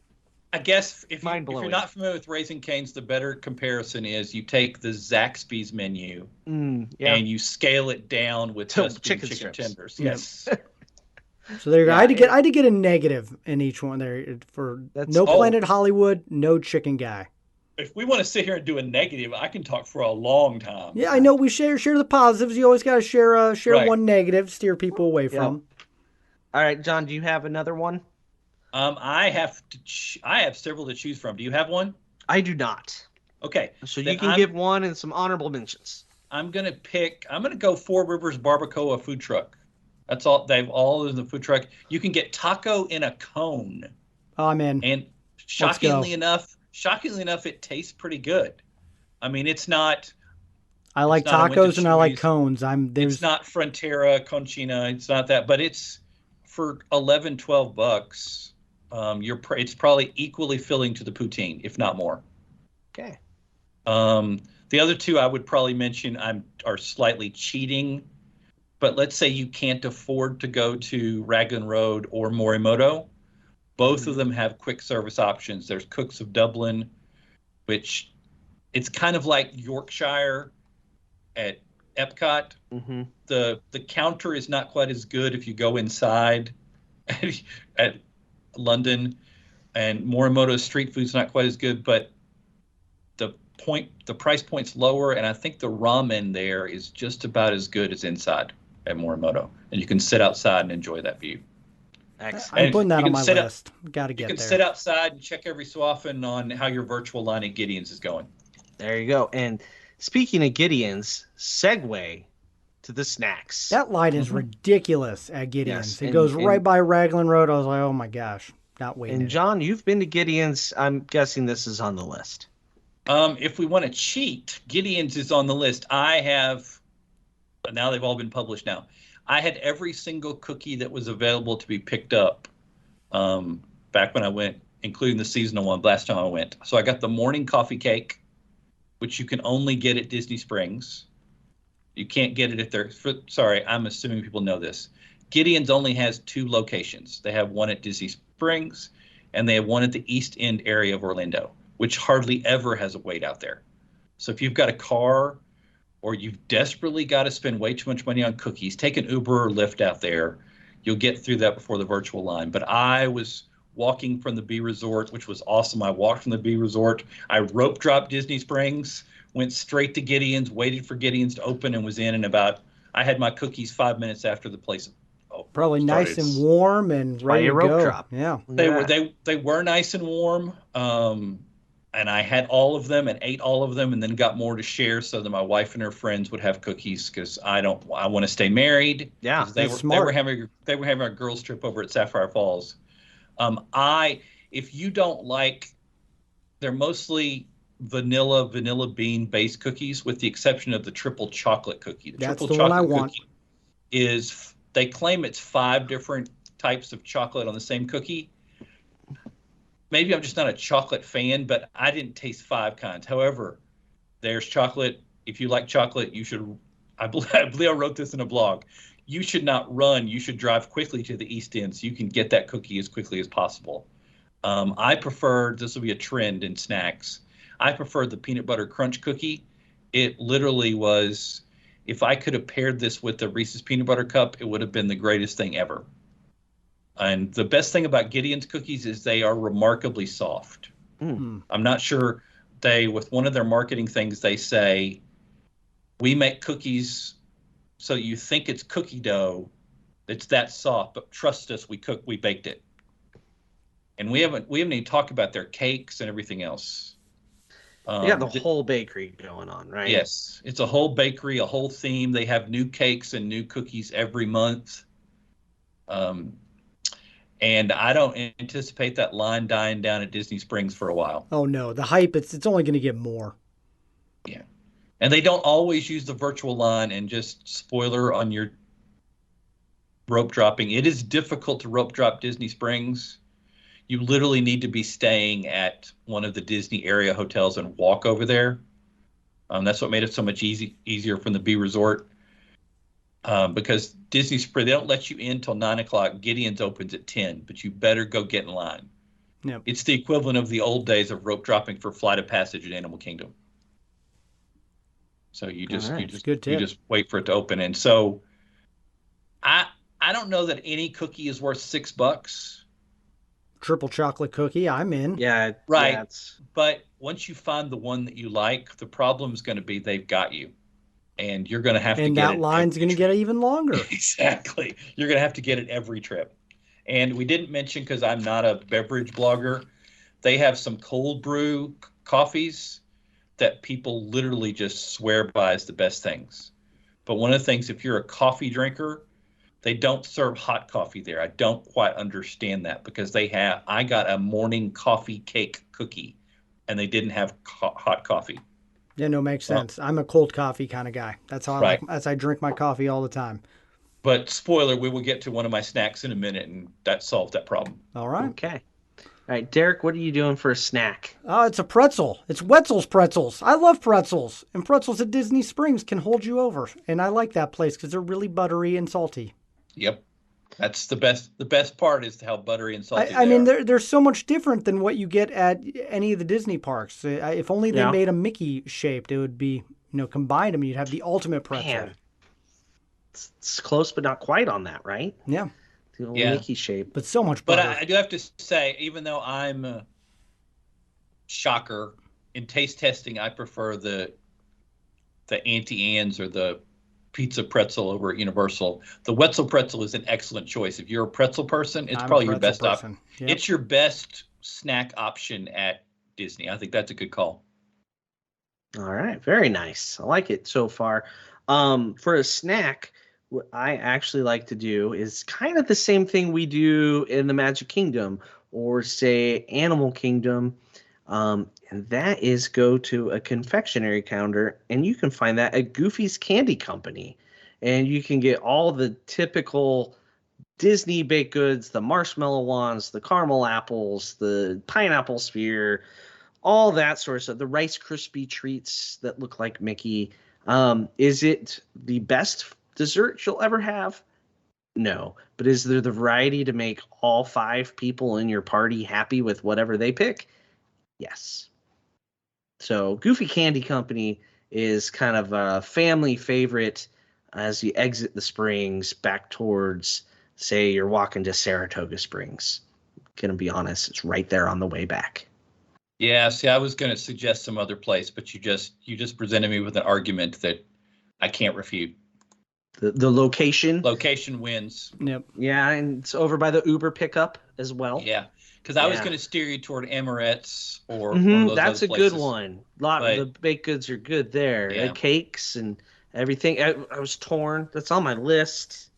E: I guess if you're not familiar with Raising Cane's, the better comparison is you take the Zaxby's menu and you scale it down with just chicken tenders. Yes.
A: So there you go. I had to get a negative in each one there for Planet Hollywood, no Chicken Guy.
E: If we want to sit here and do a negative, I can talk for a long time.
A: Yeah, I know we share the positives. You always got to share one negative, steer people away from.
D: All right, John, do you have another one?
E: I have several to choose from. Do you have one?
D: I do not.
E: Okay.
D: So you can give one and some honorable mentions.
E: I'm going to go Four Rivers Barbacoa food truck. That's all. They've all in the food truck. You can get taco in a cone.
A: Oh, I'm in.
E: And shockingly enough, it tastes pretty good. I mean, it's not.
A: I like tacos and I like cones.
E: It's not Frontera, Conchina. It's not that, but it's for $11-12. It's probably equally filling to the poutine, if not more.
D: Okay.
E: The other two I would probably mention are slightly cheating. But let's say you can't afford to go to Raglan Road or Morimoto. Both of them have quick service options. There's Cooks of Dublin, which it's kind of like Yorkshire at Epcot.
D: Mm-hmm.
E: The counter is not quite as good if you go inside at London, and Morimoto's street food's not quite as good, but the price point's lower, and I think the ramen there is just about as good as inside at Morimoto, and you can sit outside and enjoy that view.
A: I'm putting that on my list. Got to get there.
E: You can sit outside and check every so often on how your virtual line at Gideon's is going.
D: There you go. And speaking of Gideon's, segue to the snacks.
A: That line is ridiculous at Gideon's. It goes right by Raglan Road. I was like, oh my gosh, not waiting.
D: And John, you've been to Gideon's. I'm guessing this is on the list.
E: If we want to cheat, Gideon's is on the list. I have, but now they've all been published now. I had every single cookie that was available to be picked up back when I went, including the seasonal one last time I went. So I got the morning coffee cake, which you can only get at Disney Springs. You can't get it if they're, sorry, I'm assuming people know this. Gideon's only has 2 locations. They have one at Disney Springs, and they have one at the East End area of Orlando, which hardly ever has a wait out there. So if you've got a car or you've desperately got to spend way too much money on cookies, take an Uber or Lyft out there. You'll get through that before the virtual line. But I was walking from the B Resort, which was awesome. I walked from the B Resort. I rope dropped Disney Springs, went straight to Gideon's, waited for Gideon's to open, and was in about, I had my cookies 5 minutes after the place.
A: Probably nice and warm and ready to go. Drop. Yeah.
E: They were nice and warm. And I had all of them and ate all of them, and then got more to share so that my wife and her friends would have cookies, because I want to stay married.
D: Yeah,
E: they were having a girls trip over at Sapphire Falls. If you don't like, they're mostly vanilla bean based cookies, with the exception of the triple chocolate cookie.
A: That's the one I want.
E: They claim it's 5 different types of chocolate on the same cookie. Maybe I'm just not a chocolate fan, but I didn't taste 5 kinds. However, there's chocolate. If you like chocolate, you should, I believe I wrote this in a blog, you should not run. You should drive quickly to the East End so you can get that cookie as quickly as possible. I prefer, this will be a trend in snacks, I prefer the peanut butter crunch cookie. It literally was, if I could have paired this with the Reese's peanut butter cup, it would have been the greatest thing ever. And the best thing about Gideon's cookies is they are remarkably soft. I'm not sure, with one of their marketing things, they say, we make cookies so you think it's cookie dough. It's that soft, but trust us, we baked it. And we haven't even talked about their cakes and everything else.
D: They got the whole bakery going on, right?
E: Yes. It's a whole bakery, a whole theme. They have new cakes and new cookies every month. And I don't anticipate that line dying down at Disney Springs for a while.
A: Oh, no. The hype, it's only going to get more.
E: Yeah. And they don't always use the virtual line, and just spoiler on your rope dropping. It is difficult to rope drop Disney Springs. You literally need to be staying at one of the Disney area hotels and walk over there. That's what made it so much easier from the B Resort. Because Disney Springs, they don't let you in till 9 o'clock. Gideon's opens at 10, but you better go get in line.
A: Yep.
E: It's the equivalent of the old days of rope dropping for Flight of Passage at Animal Kingdom. So you just wait for it to open. And so I don't know that any cookie is worth $6.
A: Triple chocolate cookie, I'm in.
D: Yeah,
E: right.
D: Yeah,
E: but once you find the one that you like, the problem is going to be they've got you. And you're going to have to get it.
A: And that line's going to get even longer.
E: Exactly. You're going to have to get it every trip. And we didn't mention, because I'm not a beverage blogger, they have some cold brew coffees that people literally just swear by as the best things. But one of the things, if you're a coffee drinker, they don't serve hot coffee there. I don't quite understand that, because I got a morning coffee cake cookie, and they didn't have hot coffee.
A: Yeah, no, makes sense. I'm a cold coffee kind of guy. That's how I drink my coffee all the time.
E: But spoiler, we will get to one of my snacks in a minute, and that solved that problem.
A: All right.
D: Okay. All right, Derek, what are you doing for a snack?
A: It's a pretzel. It's Wetzel's Pretzels. I love pretzels. And pretzels at Disney Springs can hold you over. And I like that place because they're really buttery and salty.
E: Yep. That's the best. The best part is how buttery and salty
A: I mean, they're so much different than what you get at any of the Disney parks. If only they made a Mickey shaped, it would be, combined them. You'd have the ultimate pretzel.
D: Man. It's close, but not quite on that, right?
A: Yeah.
D: The old Mickey shape.
A: But so much
E: But
A: butter.
E: I do have to say, even though I'm a shocker in taste testing, I prefer the Auntie Anne's or the pizza pretzel over at Universal. The Wetzel pretzel is an excellent choice. If you're a pretzel person, it's probably your best option. Yep. It's your best snack option at Disney. I think that's a good call.
D: All right, very nice. I like it so far. For a snack, what I actually like to do is kind of the same thing we do in the Magic Kingdom or say Animal Kingdom. And that is go to a confectionery counter, and you can find that at Goofy's Candy Company. And you can get all the typical Disney baked goods, the marshmallow ones, the caramel apples, the pineapple sphere, all that sort of stuff. The Rice Krispie treats that look like Mickey. Is it the best dessert you'll ever have? No. But is there the variety to make all 5 people in your party happy with whatever they pick? Yes. So Goofy Candy Company is kind of a family favorite as you exit the springs back towards, say, you're walking to Saratoga Springs. Gonna be honest, it's right there on the way back.
E: Yeah, see, I was going to suggest some other place, but you just presented me with an argument that I can't refute.
D: The location
E: wins.
A: Yep.
D: Yeah, and it's over by the Uber pickup as well.
E: Yeah, because I was going to steer you toward Amaret's or one of those
D: that's
E: other
D: a
E: places.
D: good one. A lot of the baked goods are good there.
E: Yeah.
D: The cakes and everything. I was torn. That's on my list.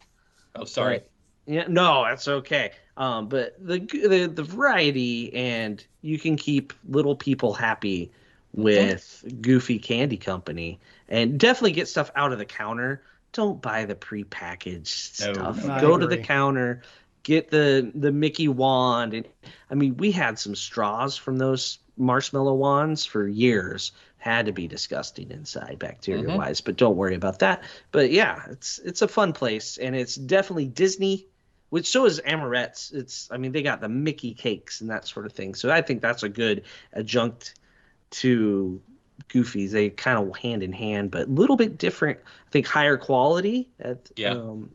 E: Oh, sorry.
D: Yeah, no, that's okay. But the variety, and you can keep little people happy with Goofy Candy Company, and definitely get stuff out of the counter. Don't buy the prepackaged stuff.
E: No,
D: Go to the counter, get the Mickey wand. And I mean, we had some straws from those marshmallow wands for years. Had to be disgusting inside, bacteria-wise, but don't worry about that. But yeah, it's a fun place, and it's definitely Disney. Which so is Amaret's. They got the Mickey cakes and that sort of thing. So I think that's a good adjunct to Goofy's. They kind of hand in hand, but a little bit different. I think higher quality at the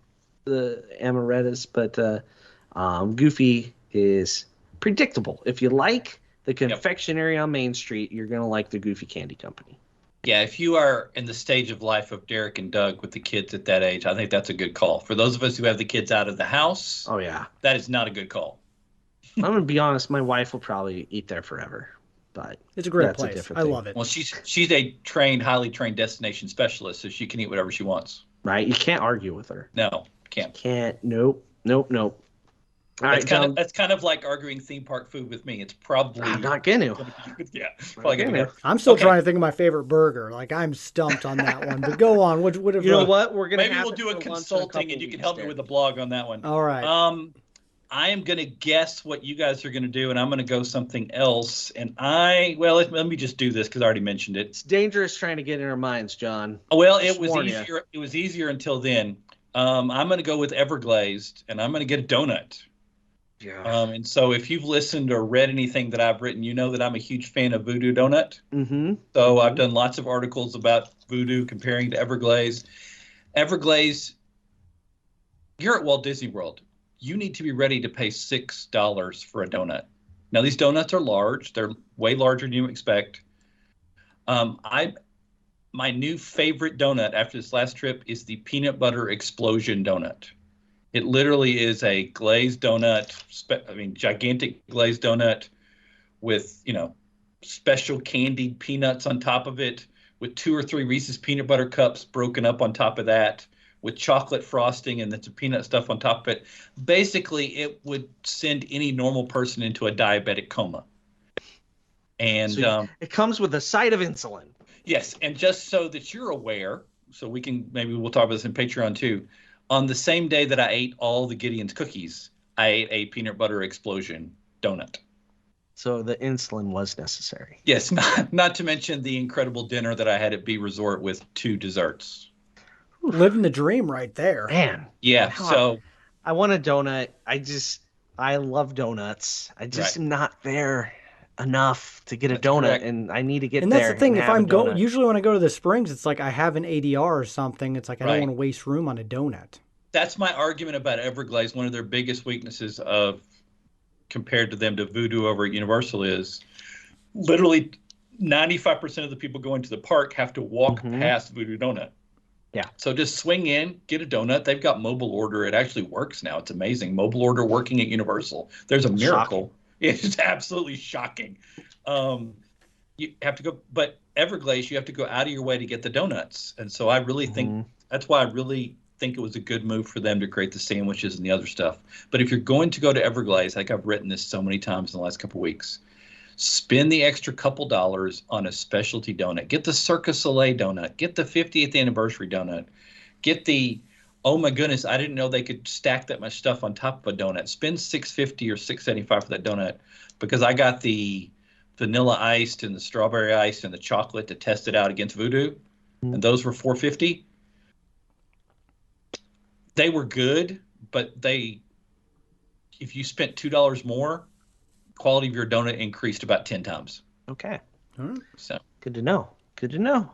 D: Amarettas, but Goofy is predictable. If you like the confectionery on Main Street, you're going to like the Goofy Candy Company.
E: Yeah, if you are in the stage of life of Derek and Doug with the kids at that age, I think that's a good call. For those of us who have the kids out of the house, that is not a good call.
D: I'm going to be honest, my wife will probably eat there forever. But
A: it's a great place. I love it.
E: Well, she's a highly trained destination specialist, so she can eat whatever she wants.
D: Right? You can't argue with her.
E: No, can't.
D: Nope.
E: That's kind of like arguing theme park food with me. It's probably
D: I'm not gonna.
E: Yeah, probably gonna.
A: I'm still trying to think of my favorite burger. Like I'm stumped on that one. But go on. What
D: you know what? We're gonna
E: we'll do a consulting, and you can help me with the blog on that one.
A: All right.
E: I am gonna guess what you guys are gonna do, and I'm gonna go something else. And let me just do this because I already mentioned it.
D: It's dangerous trying to get in our minds, John.
E: Well, it was easier. It was easier until then. I'm gonna go with Everglazed, and I'm gonna get a donut.
D: Yeah.
E: And so if you've listened or read anything that I've written, you know that I'm a huge fan of Voodoo Donut.
D: Mm-hmm.
E: So I've done lots of articles about Voodoo comparing to Everglazed. Everglazed, you're at Walt Disney World. You need to be ready to pay $6 for a donut. Now, these donuts are large. They're way larger than you expect. My new favorite donut after this last trip is the Peanut Butter Explosion Donut. It literally is a glazed donut, gigantic glazed donut with, special candied peanuts on top of it, with 2 or 3 Reese's peanut butter cups broken up on top of that, with chocolate frosting and then some peanut stuff on top of it. Basically, it would send any normal person into a diabetic coma. And
D: so it comes with a side of insulin.
E: Yes, and just so that you're aware, so maybe we'll talk about this in Patreon too. On the same day that I ate all the Gideon's cookies, I ate a Peanut Butter Explosion donut.
D: So the insulin was necessary.
E: Yes, not to mention the incredible dinner that I had at B Resort with 2 desserts.
A: Living the dream right there.
D: Man.
E: Yeah, so
D: I want a donut. I love donuts. I just am not there enough to get a donut,
E: correct.
D: And I need to get there.
A: And that's the thing. If I'm usually when I go to the Springs, it's like I have an ADR or something. It's like I don't want to waste room on a donut.
E: That's my argument about Everglazed. One of their biggest weaknesses of compared to them to Voodoo over at Universal is literally 95% of the people going to the park have to walk past Voodoo Donut.
D: Yeah.
E: So just swing in, get a donut. They've got mobile order. It actually works now. It's amazing. Mobile order working at Universal. There's a miracle. Shocking. It's absolutely shocking. You have to go, but Everglades, you have to go out of your way to get the donuts. And so I really think that's why I really think it was a good move for them to create the sandwiches and the other stuff. But if you're going to go to Everglades, like I've written this so many times in the last couple of weeks, spend the extra couple dollars on a specialty donut. Get the Cirque du Soleil donut. Get the 50th anniversary donut. Get the, oh my goodness, I didn't know they could stack that much stuff on top of a donut. Spend $6.50 or $6.75 for that donut, because I got the vanilla iced and the strawberry iced and the chocolate to test it out against Voodoo, and those were $4.50. They were good, but if you spent $2 more, quality of your donut increased about 10 times.
D: Okay.
E: So
D: good to know. Good to know.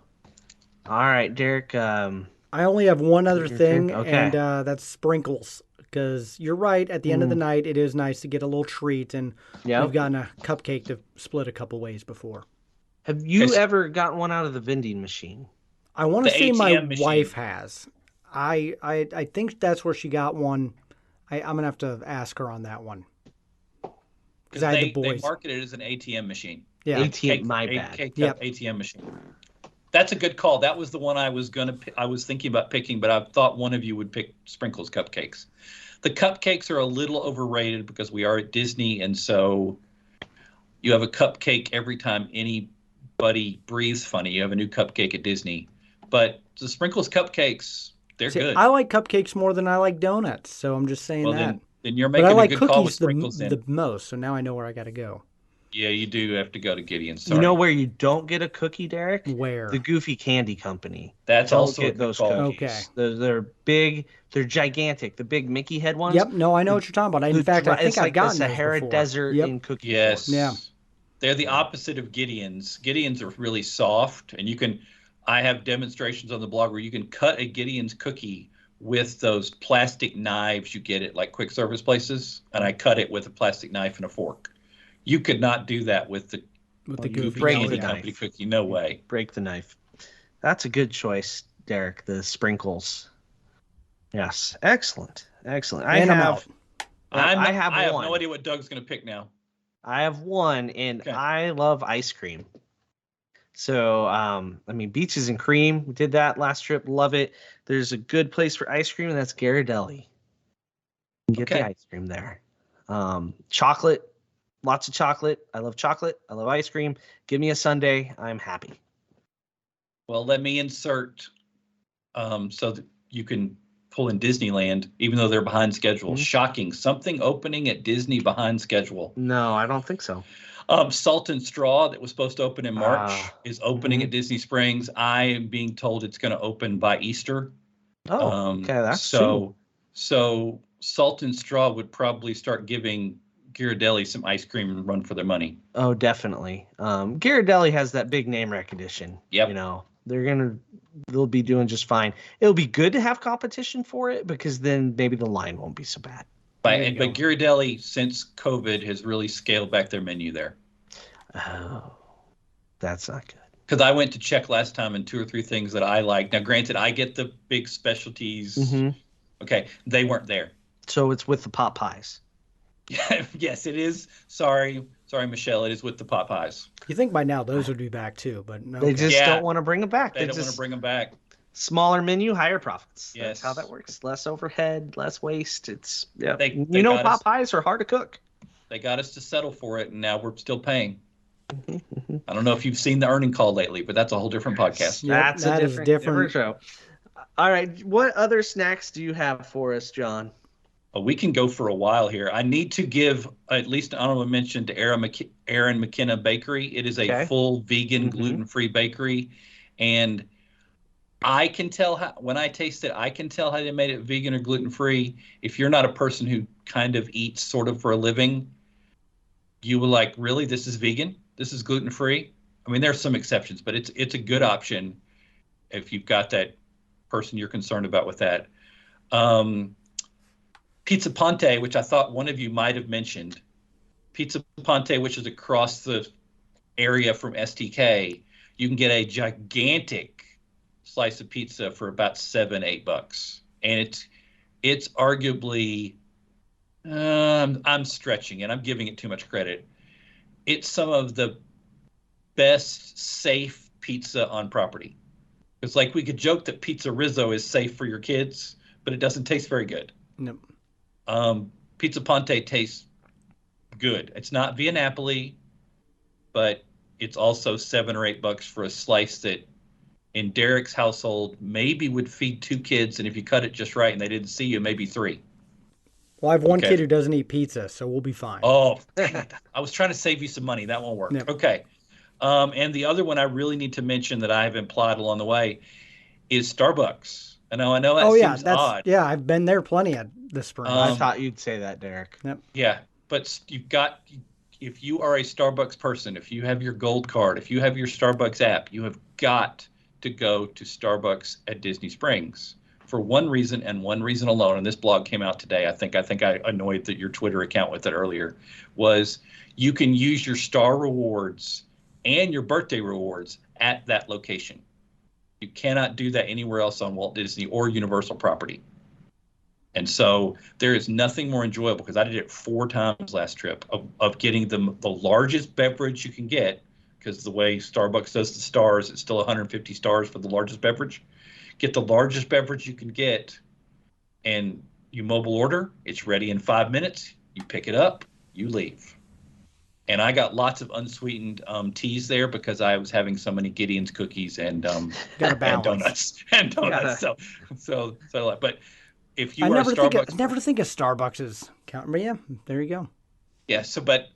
D: All right, Derek.
A: I only have one other thing,
D: okay.
A: and that's sprinkles. Because you're right, at the end of the night, it is nice to get a little treat, and we've gotten a cupcake to split a couple ways before.
D: Have you ever gotten one out of the vending machine?
A: I want to say
E: ATM
A: my
E: machine.
A: wife has. I think that's where she got one. I'm going to have to ask her on that one. Because I had the boys.
E: They market it as an ATM machine.
A: Yeah.
D: ATM, my bad.
E: ATM machine. That's a good call. That was the one I was thinking about picking, but I thought one of you would pick Sprinkles cupcakes. The cupcakes are a little overrated because we are at Disney, and so you have a cupcake every time anybody breathes funny. You have a new cupcake at Disney. But the Sprinkles cupcakes, they're good.
A: I like cupcakes more than I like donuts, so I'm just saying that.
E: Then you're making a good call with
A: But I like
E: Sprinkles
A: cookies the most, so now I know where I got to go.
E: Yeah, you do have to go to Gideon's. Sorry.
D: You know where you don't get a cookie, Derek?
A: Where?
D: The Goofy Candy Company.
E: That's
D: don't
E: also
D: get
E: a good
D: those
E: call.
D: cookies.
A: Okay.
D: They're big. They're gigantic. The big Mickey head ones.
A: Yep. No, I know what you're talking about. In fact, I think I've gotten
D: the
A: those
D: Sahara
A: before.
D: Desert in cookie
E: Yes.
D: form.
A: Yeah.
E: They're the opposite of Gideon's. Gideon's are really soft, and I have demonstrations on the blog where you can cut a Gideon's cookie with those plastic knives you get at like quick service places, and I cut it with a plastic knife and a fork. You could not do that with the Goofy Candy Company cookie. No way.
D: Break the knife. That's a good choice, Derek. The sprinkles. Yes. Excellent.
A: I have
E: no idea what Doug's going to pick now.
D: I have one, and I love ice cream. So, Beaches and Cream. We did that last trip. Love it. There's a good place for ice cream, and that's Ghirardelli. You can get the ice cream there. Chocolate. Lots of chocolate. I love chocolate. I love ice cream. Give me a sundae. I'm happy.
E: Well, let me insert so that you can pull in Disneyland, even though they're behind schedule. Shocking. Something opening at Disney behind schedule.
D: No, I don't think so.
E: Salt and Straw, that was supposed to open in March, is opening at Disney Springs. I am being told it's going to open by Easter.
D: Oh, okay. That's
E: so Salt and Straw would probably start giving Ghirardelli some ice cream and run for their money.
D: Oh, definitely. Ghirardelli has that big name recognition.
E: Yep.
D: You know, they'll be doing just fine. It'll be good to have competition for it, because then maybe the line won't be so bad.
E: But Ghirardelli, since COVID, has really scaled back their menu there.
D: Oh, that's not good.
E: Because I went to check last time, and 2 or 3 things that I liked. Now, granted, I get the big specialties. Okay, they weren't there.
D: So it's with the pot pies.
E: Yes, it is. Sorry, Michelle. It is with the pot pies.
A: You think by now those would be back too, but no.
D: They just don't want to bring them back.
E: They don't want to bring them back.
D: Smaller menu, higher profits.
E: Yes.
D: That's how that works. Less overhead, less waste. It's pot pies are hard to cook.
E: They got us to settle for it, and now we're still paying. I don't know if you've seen the earning call lately, but that's a whole different podcast.
D: That's a different show. All right, what other snacks do you have for us, John?
E: We can go for a while here. I need to give at least an honorable mention to Aaron McKenna Bakery. It is a full vegan, gluten-free bakery, and I can tell when I taste it, I can tell how they made it vegan or gluten-free. If you're not a person who kind of eats sort of for a living, you will like, really, this is vegan? This is gluten-free? I mean, there's some exceptions, but it's a good option if you've got that person you're concerned about with that. Pizza Ponte, which I thought one of you might have mentioned. Pizza Ponte, which is across the area from STK, you can get a gigantic slice of pizza for about $7-8, and it's arguably, I'm stretching it, I'm giving it too much credit. It's some of the best safe pizza on property. It's like we could joke that Pizza Rizzo is safe for your kids, but it doesn't taste very good.
A: Nope.
E: Pizza Ponte tastes good. It's not Via Napoli, but it's also $7 or $8 for a slice that in Derek's household maybe would feed 2 kids, and if you cut it just right and they didn't see you, maybe 3.
A: Well, I have one kid who doesn't eat pizza, so we'll be fine.
E: Oh, I was trying to save you some money. That won't work.
A: Yep.
E: Okay. And the other one I really need to mention that I have implied along the way is Starbucks. I know that seems odd.
A: Yeah, I've been there plenty at this spring.
D: I thought you'd say that, Derek.
A: Yep.
E: Yeah, but if you are a Starbucks person, if you have your gold card, if you have your Starbucks app, you have got to go to Starbucks at Disney Springs for one reason and one reason alone. And this blog came out today. I think I annoyed your Twitter account with it earlier. Was you can use your Star rewards and your birthday rewards at that location. You cannot do that anywhere else on Walt Disney or Universal property. And so there is nothing more enjoyable, because I did it 4 times last trip, of getting the largest beverage you can get, because the way Starbucks does the stars, it's still 150 stars for the largest beverage. Get the largest beverage you can get, and you mobile order. It's ready in 5 minutes. You pick it up, you leave. And I got lots of unsweetened teas there because I was having so many Gideon's cookies and donuts. So but if you are Starbucks,
A: I never think of Starbucks as counting, but yeah, there you go.
E: Yeah. So, but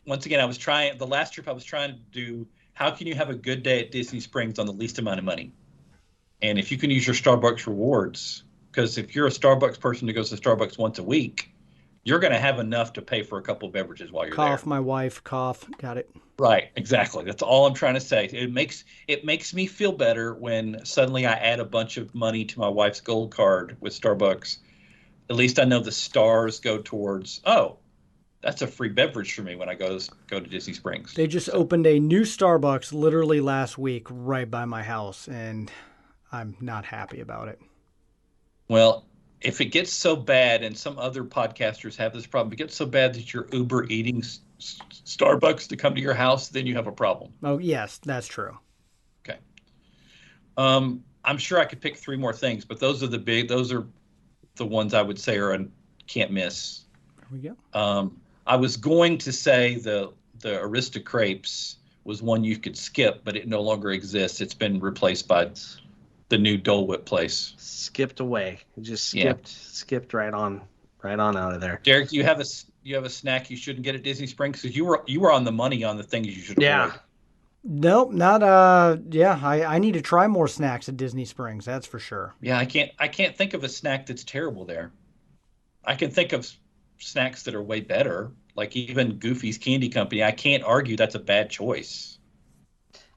E: once again, the last trip I was trying to do, how can you have a good day at Disney Springs on the least amount of money? And if you can use your Starbucks rewards, because if you're a Starbucks person who goes to Starbucks once a week, you're going to have enough to pay for a couple beverages while you're there.
A: Cough, my wife, cough. Got it.
E: Right, exactly. That's all I'm trying to say. It makes me feel better when suddenly I add a bunch of money to my wife's gold card with Starbucks. At least I know the stars go towards, that's a free beverage for me when I go to Disney Springs.
A: They just opened a new Starbucks literally last week right by my house, and I'm not happy about it.
E: Well, if it gets so bad, and some other podcasters have this problem, if it gets so bad that you're Uber eating Starbucks to come to your house, then you have a problem.
A: Oh, yes, that's true.
E: Okay. I'm sure I could pick 3 more things, but those are the ones I would say are can't miss.
A: There we go.
E: I was going to say the Aristocrapes was one you could skip, but it no longer exists. It's been replaced by the new Dole Whip place.
D: Skipped away. Just skipped right on out of there.
E: Derek, do you have a snack you shouldn't get at Disney Springs? Because you were on the money on the things you should avoid.
A: Nope, not I need to try more snacks at Disney Springs, that's for sure.
E: Yeah, I can't think of a snack that's terrible there. I can think of snacks that are way better, like even Goofy's Candy Company. I can't argue that's a bad choice.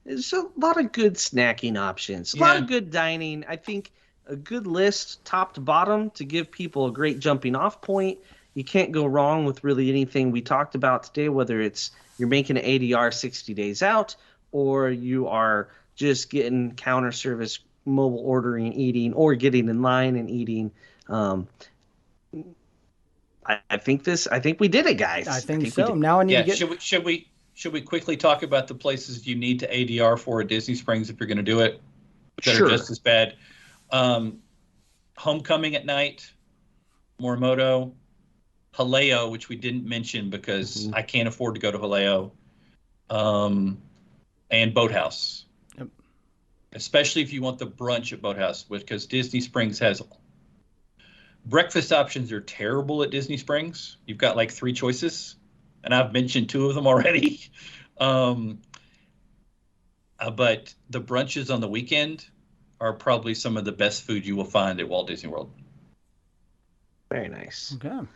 D: There's a lot of good snacking options, a lot of good dining. I think a good list, top to bottom, to give people a great jumping off point. You can't go wrong with really anything we talked about today, whether it's you're making an ADR 60 days out, or you are just getting counter service, mobile ordering, eating, or getting in line and eating. I think we did it, guys.
A: I think so. Now I need to get.
E: Should we quickly talk about the places you need to ADR for at Disney Springs if you're going to do it that
D: Sure.
E: are just as bad? Homecoming at night, Morimoto, Haleo, which we didn't mention because I can't afford to go to Haleo, and Boathouse.
A: Yep.
E: Especially if you want the brunch at Boathouse, because Disney Springs has breakfast options are terrible at Disney Springs. You've got like 3 choices, and I've mentioned 2 of them already. But the brunches on the weekend are probably some of the best food you will find at Walt Disney World.
D: Very nice.
A: Okay.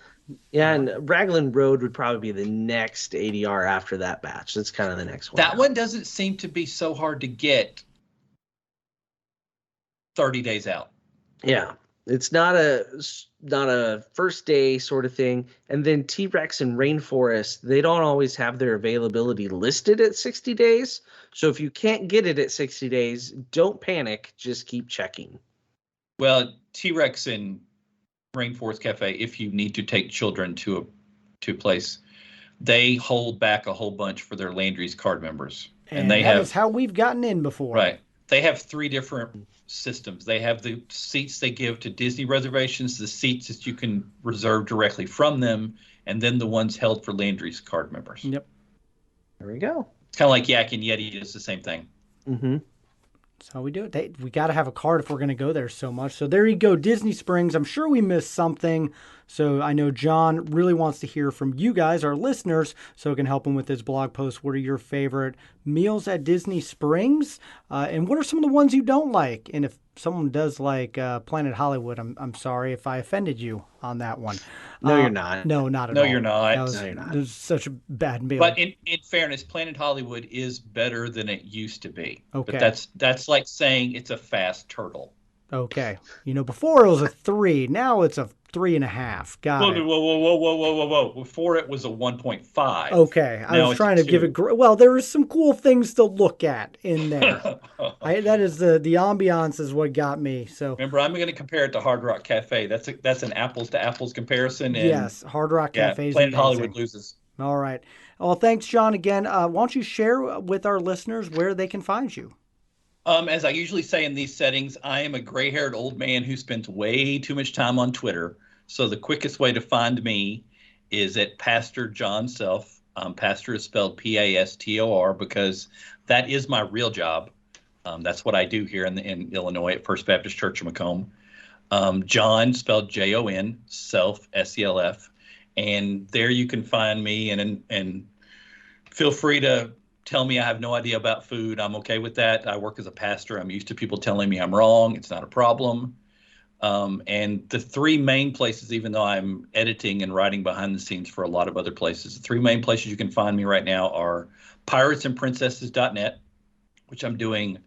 D: Yeah, and Raglan Road would probably be the next ADR after that batch. That's kind of the next one.
E: That one doesn't seem to be so hard to get 30 days out.
D: Yeah. It's not a first day sort of thing. And then T-Rex and Rainforest, they don't always have their availability listed at 60 days. So if you can't get it at 60 days, don't panic. Just keep checking.
E: Well, T-Rex and Rainforest Cafe, if you need to take children to a place, they hold back a whole bunch for their Landry's card members.
A: And that is how we've gotten in before.
E: Right. They have 3 different systems. They have the seats they give to Disney reservations, the seats that you can reserve directly from them, and then the ones held for Landry's card members.
A: Yep.
D: There we go.
E: It's kind of like Yak and Yeti. It's the same thing.
D: Mm-hmm.
A: That's how we do it. We got to have a card if we're going to go there so much. So there you go, Disney Springs. I'm sure we missed something. So I know Jon really wants to hear from you guys, our listeners, so it can help him with his blog post. What are your favorite meals at Disney Springs? And what are some of the ones you don't like? And if someone does like Planet Hollywood, I'm sorry if I offended you on that one.
D: No, you're not.
A: No, not at all.
E: No, you're not.
A: No, you're not. It was such a bad meal.
E: But in fairness, Planet Hollywood is better than it used to be.
A: Okay.
E: But that's like saying it's a fast turtle.
A: Okay. Before it was a 3. Now it's a 3.5. Got it.
E: Whoa. Before it was a 1.5.
A: Okay. I was trying to give it... Well, there is some cool things to look at in there. That is the ambiance is what got me. So
E: remember, I'm going to compare it to Hard Rock Cafe. That's an apples to apples comparison. And
A: yes, Hard Rock Cafe is
E: Planet
A: amazing.
E: Hollywood loses.
A: All right. Well, thanks, Jon, again. Why don't you share with our listeners where they can find you?
E: As I usually say in these settings, I am a gray-haired old man who spends way too much time on Twitter. So the quickest way to find me is at Pastor Jon Self. Pastor is spelled Pastor because that is my real job. That's what I do here in Illinois at First Baptist Church of Macomb. Jon spelled Jon, Self, SELF. And there you can find me and feel free to tell me I have no idea about food. I'm okay with that. I work as a pastor. I'm used to people telling me I'm wrong. It's not a problem. And the 3 main places, even though I'm editing and writing behind the scenes for a lot of other places, the 3 main places you can find me right now are piratesandprincesses.net, which I'm doing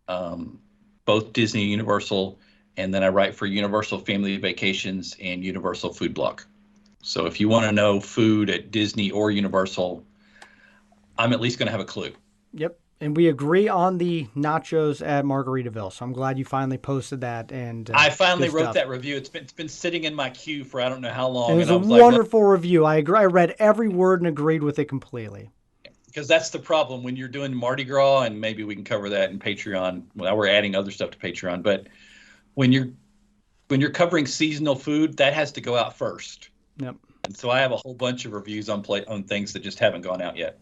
E: both Disney and Universal, and then I write for Universal Family Vacations and Universal Food Blog. So if you want to know food at Disney or Universal, I'm at least going to have a clue.
A: Yep. And we agree on the nachos at Margaritaville. So I'm glad you finally posted that. And
E: I finally wrote that review. It's been sitting in my queue for I don't know how long.
A: It was a wonderful review. I agree. I read every word and agreed with it completely.
E: Because that's the problem when you're doing Mardi Gras, and maybe we can cover that in Patreon. Well, we're adding other stuff to Patreon, but when you're covering seasonal food, that has to go out first.
A: Yep.
E: And so I have a whole bunch of reviews on things that just haven't gone out yet.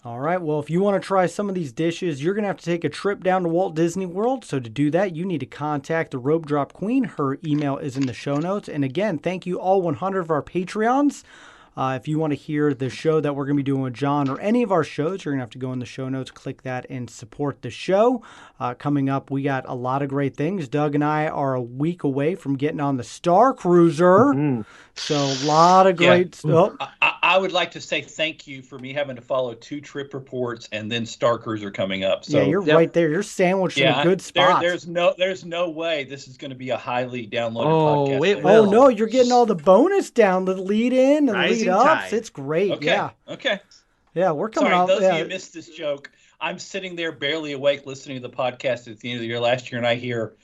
A: All right. Well, if you want to try some of these dishes, you're going to have to take a trip down to Walt Disney World. So to do that, you need to contact the Rope Drop Queen. Her email is in the show notes. And again, thank you all 100 of our Patreons. If you want to hear the show that we're going to be doing with Jon or any of our shows, you're going to have to go in the show notes, click that, and support the show. Coming up, we got a lot of great things. Doug and I are a week away from getting on the Star Cruiser. Mm-hmm. So a lot of great stuff.
E: I would like to say thank you for me having to follow 2 trip reports and then Star Cruiser coming up. So
A: yeah, you're right there. You're sandwiched in a good spot.
E: There's no way this is going to be a highly downloaded podcast.
A: Oh no, you're getting all the bonus down, the lead in, the lead ups. It's great.
E: Okay.
A: Yeah.
E: Okay.
A: Yeah, we're coming
E: Sorry,
A: out.
E: Those of you missed this joke. I'm sitting there barely awake listening to the podcast at the end of the year last year, and I hear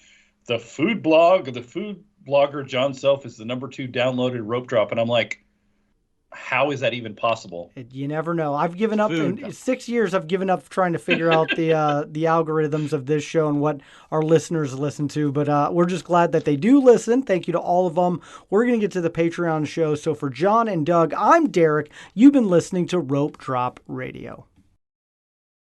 E: the food blogger Jon Self is the number 2 downloaded rope drop, and I'm like, how is that even possible?
A: You never know. I've given up in 6 years. I've given up trying to figure out the algorithms of this show and what our listeners listen to. But we're just glad that they do listen. Thank you to all of them. We're going to get to the Patreon show. So for Jon and Doug, I'm Derek. You've been listening to Rope Drop Radio.